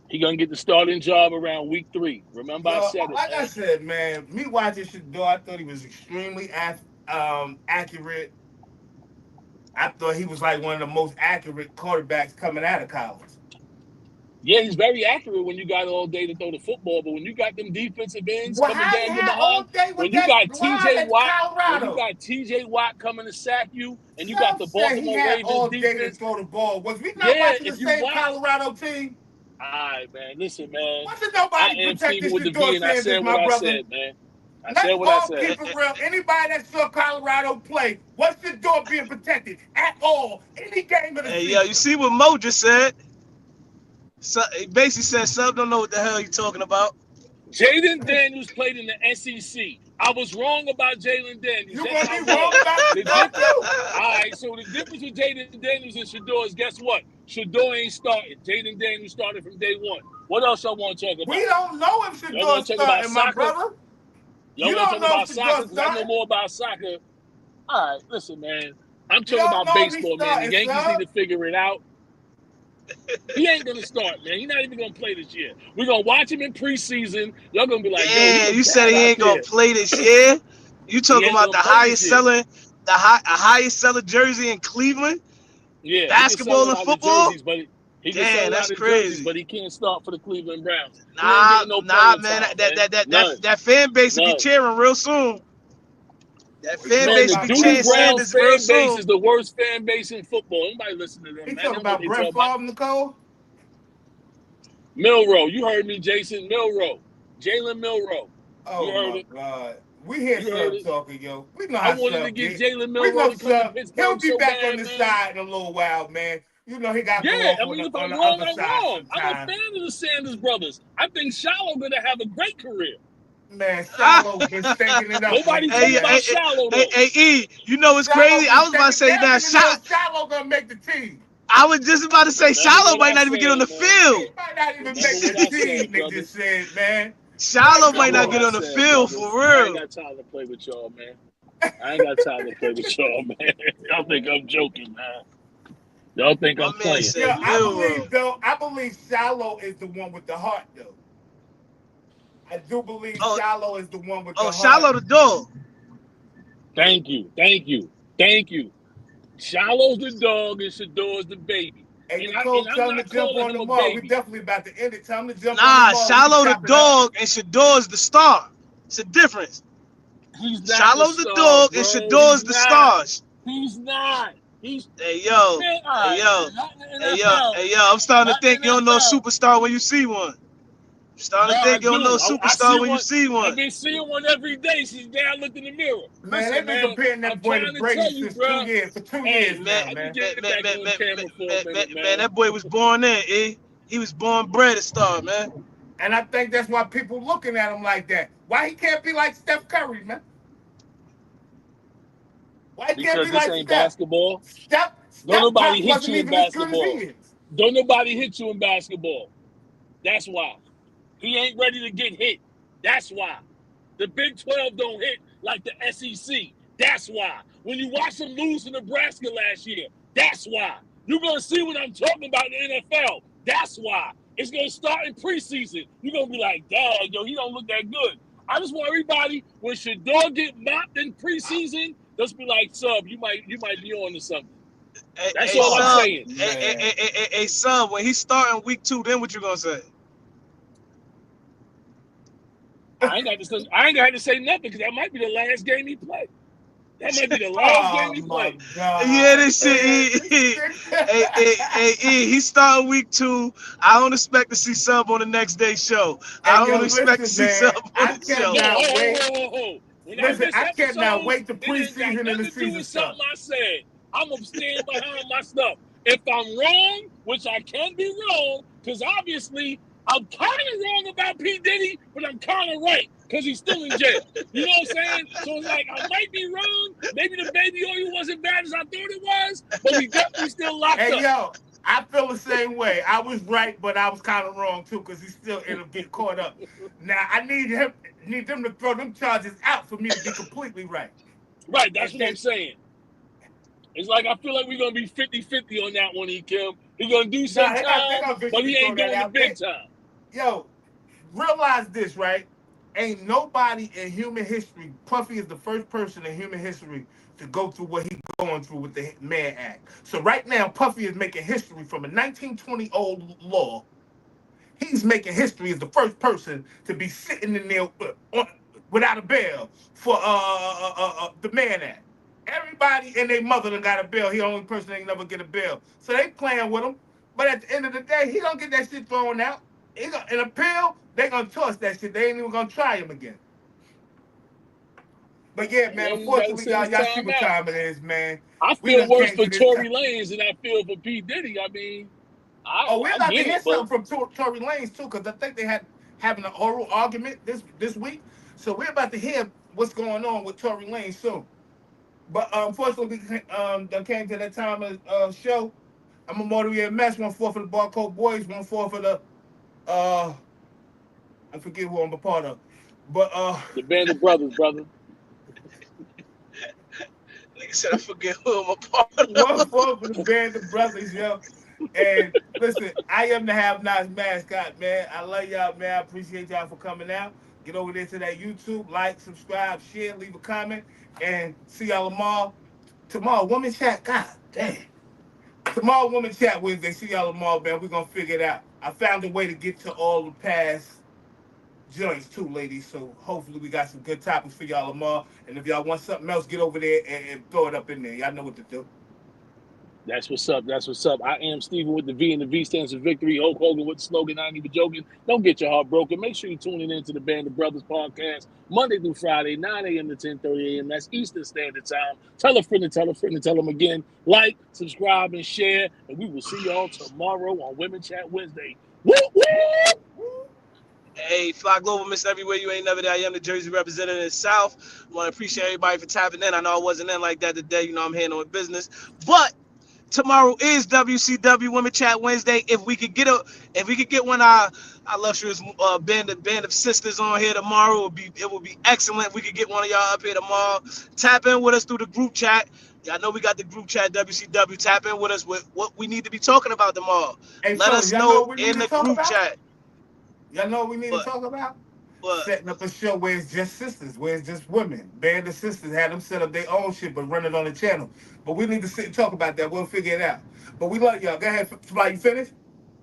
He going to get the starting job around week 3. Remember, I said it. Like I said, man, me watching Shedeur, I thought he was extremely accurate. I thought he was like one of the most accurate quarterbacks coming out of college. Yeah, he's very accurate when you got all day to throw the football, but when you got them defensive ends coming down your behind, when you got TJ Watt coming to sack you, and you got the Baltimore Ravens defense to throw the ball. Was we not watching the same Colorado team? All right, man. Listen, man. Wasn't nobody protecting Shedeur Sanders, my brother? I said, man. I said what I said. Keep it real. Anybody that saw Colorado play, what's Shedeur being protected at all? Any game of the season. Yo, you see what Mo just said? So, he basically said, "Sub don't know what the hell you're talking about." Jaden Daniels played in the SEC. I was wrong about Jalen Daniels. You gonna be wrong about Shedeur too? All right, so the difference with Jaden Daniels and Shedeur is, guess what? Shedeur ain't started. Jaden Daniels started from day 1. What else y'all want to talk about? We don't know if Shedeur started, my brother. Y'all want to talk about soccer? I know more about soccer. All right, listen, man. I'm You talking don't about know if he's baseball, man. The starting, Yankees son. need to figure it out. He ain't gonna start, man. He's not even gonna play this year. We're gonna watch him in preseason. Y'all gonna be like, yo, he Damn, look you said bad he out ain't gonna there. play this year. You He talking ain't about gonna the play this highest year. selling, highest seller jersey in Cleveland, Yeah, he can sell a basketball and lot of football? jerseys, but he can sell Damn, a that's lot of jerseys, but crazy. he can't start for the Cleveland Browns. He ain't Nah, getting no nah, playing man. time, man. None. That fan base will be None. cheering real soon. That He fan talking Man, base the will be about Dewey Brett cheering Favre. Browns Sanders real fan base soon. is the worst fan base in football. Nobody listen to them, He man. talking They know what about they Brett talking about. Favre, Nicole. Milrow, you heard me, Jason. Milrow. Jalen Milrow. You Oh heard my it. God. We hear You heard Sub it. talking, yo. We know I how wanted to Sub get get. Jalen We Milrow know to come to Sub. He'll Pittsburgh be so back on bad, the man. side in a little while, man. You know he got to Yeah, go off I on mean, if on I'm the wrong, other I'm side wrong. I'm a sometime. fan of the Sanders brothers. I think Shallow gonna have a great career. Man, Shiloh been stinking it up Nobody lately, talk Hey, man. about Shallow though. E, you know what's Shiloh crazy? I been was about to stinking. say They don't that even know shot. if Shiloh gonna make the team. I was just about to say Remember Shiloh what might I not even get on said, the man. He field. might not even Remember make the what I team, said, they just brothers. said, man. Man, Shiloh might come Remember not what get on. I on the said, field brothers. for I ain't real. got time to play with y'all, man. I ain't got time to play with y'all, man. Y'all think I'm joking, man. Y'all think My I'm man playing. said Yeah, Milrow. I believe Shiloh is the one with the heart, though. I do believe Oh, Shiloh is the one with the heart. Shiloh the dog. Thank you. Thank you. Thank you. Shallow's the dog and Shedeur's the baby. Hey, And Nicole, I'm tell him to not jump calling on him a tomorrow. We baby. definitely about to end it. Tell him to jump on Nah, tomorrow. We can Shiloh the chop it up. dog and Shedeur the star. It's a difference. He's not the Shiloh's the star, dog and bro. He's Shedeur's the not. stars. He's not. He's Hey yo, man, all hey right, yo, man. Not in the hey yo, NFL. hey yo. I'm starting to Not in think the you don't know a NFL. superstar when you see one. I'm No, starting to I think you don't know a do. I see superstar when you one. see I've one. been seeing one every day since day I looked in the mirror. Man, they've Listen, been man, comparing I'm that boy to trying to Brady tell you, since bro. for 2 years Hey, Man, now, let me man. get back on camera for a minute, man, man. that boy was born in, He was born bred a star, man. And I think that's why people looking at him like that. Why he can't be like Steph Curry, man? Why he can't Because be this like ain't Steph? basketball. Don't Steph nobody Pop hit wasn't you in even as good as he basketball. is. Don't nobody hit you in basketball. That's why. He ain't ready to get hit. That's why. The Big 12 don't hit like the SEC. That's why. When you watch them lose to Nebraska last year, that's why. You're going to see what I'm talking about in the NFL. That's why. It's going to start in preseason. You're going to be like, dang, yo, he don't look that good. I just want everybody, when Shedeur get mopped in preseason, just be like, sub, you might be on to something. That's Hey, all I'm son, saying. Man. son, when he starting week 2, then what you gonna say? I ain't got to say nothing because that might be the last game he played. That might be the last game Oh he my played. Yeah, God. this Man, shit. He starting week 2. I don't expect to see sub on the next day show. Hey, I yo, don't expect to listen, see sub man. on I the show. cannot wait. When I Listen, miss I cannot episodes, wait to it ain't got preseason and the nothing to do season with something start. I said. I'm going to stand behind my stuff. If I'm wrong, which I can be wrong, because obviously I'm kind of wrong about P. Diddy, but I'm kind of right because he's still in jail. You know what I'm saying? So it's like I might be wrong. Maybe the baby oil wasn't bad as I thought it was, but we definitely still locked Hey, up. yo, I feel the same way. I was right, but I was kind of wrong too, because he still ended up getting caught up. Now I need them to throw them charges out for me to be completely right. Right, that's And what I'm then, saying. It's like I feel like we're going to be 50-50 on that one, Kim. He's going to do nah, some they time, gonna but eventually he throw ain't that doing the out. big time. Yo, realize this, right? Ain't nobody in human history. Puffy is the first person in human history to go through what he's going through with the Mann Act. So right now, Puffy is making history from a 1920 old law. He's making history as the first person to be sitting in there without a bail for the Mann Act. Everybody and their mother done got a bail. He the only person that ain't never get a bail. So they playing with him. But at the end of the day, he gonna get that shit thrown out. In appeal, they gonna toss that shit. They ain't even gonna try him again. But yeah, man, And he got to unfortunately, sit his y'all see time what out. time it is, man. I We feel done worse came for to this time. Tory Lanez than I feel for P. Diddy. I mean, Oh, we're I about to get hear it, but something from Tory Lanez too, because I think they having an oral argument this week. So we're about to hear what's going on with Tory Lanez soon. But unfortunately, we done came to that time of show. I'm a motivated mess. 1-4 for the Barcode Boys. 1-4 for the I forget who I'm a part of, but the Band of Brothers, brother. Nigga said I forget who I'm a part of. One for the band of brothers, yo. And listen, I am the Have Nots mascot, man. I love y'all, man. I appreciate y'all for coming out. Get over there to that YouTube, like, subscribe, share, leave a comment, and see y'all tomorrow. Woman chat, god damn. Tomorrow, Woman Chat Wednesday. See y'all tomorrow, man. We're gonna figure it out. I found a way to get to all the past joints too, ladies. So hopefully we got some good topics for y'all tomorrow. And if y'all want something else, get over there and throw it up in there. Y'all know what to do. That's what's up. That's what's up. I am Steven with the V, and the V stands for victory. Hulk Hogan with the slogan, I ain't even joking. Don't get your heart broken. Make sure you're tuning in to the Band of Brothers podcast Monday through Friday, 9 a.m. to 10:30 a.m. That's Eastern Standard Time. Tell a friend and tell a friend and tell them again. Like, subscribe, and share. And we will see y'all tomorrow on Women Chat Wednesday. Woo, woo! Hey, Fly Global, Miss Everywhere You Ain't Never There. I am the Jersey representative in the South. Want to appreciate everybody for tapping in. I know I wasn't in like that today. You know, I'm handling business. But tomorrow is WCW Women Chat Wednesday. If we could get one of our illustrious band of sisters on here tomorrow, it would be excellent. If we could get one of y'all up here tomorrow. Tap in with us through the group chat. Y'all know we got the group chat WCW. Tap in with us with what we need to be talking about tomorrow. Hey, Let us know in the group chat. Y'all know what we need to talk about? What? Setting up a show where it's just sisters, where it's just women. Band of sisters had them set up their own shit, but run it on the channel. But we need to sit and talk about that. We'll figure it out. But we love y'all. Go ahead, Fly, you finished?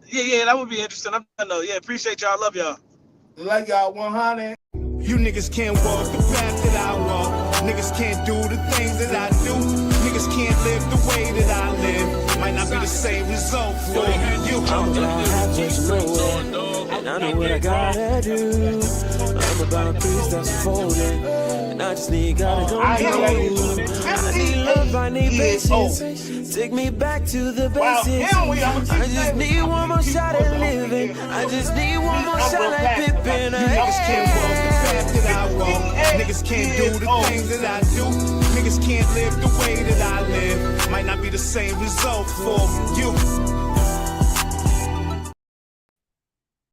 Yeah, that would be interesting. I know. Yeah, appreciate y'all. Love y'all. Love y'all 100. You niggas can't walk the path that I walk. Niggas can't do the things that I do. Niggas can't live the way that I live. Might not be the same result for you. I'm about halfway through, and I know what I gotta do. I'm about 3 steps forward, and I just need gotta go. I need love, I need patience. Take me back to the basics. I just need one more shot at living. I just need one more shot like Pippin. Niggas can't walk the path that I walk. Niggas can't do the things that I do. Niggas can't live the way that I live. Might not be the same result for you.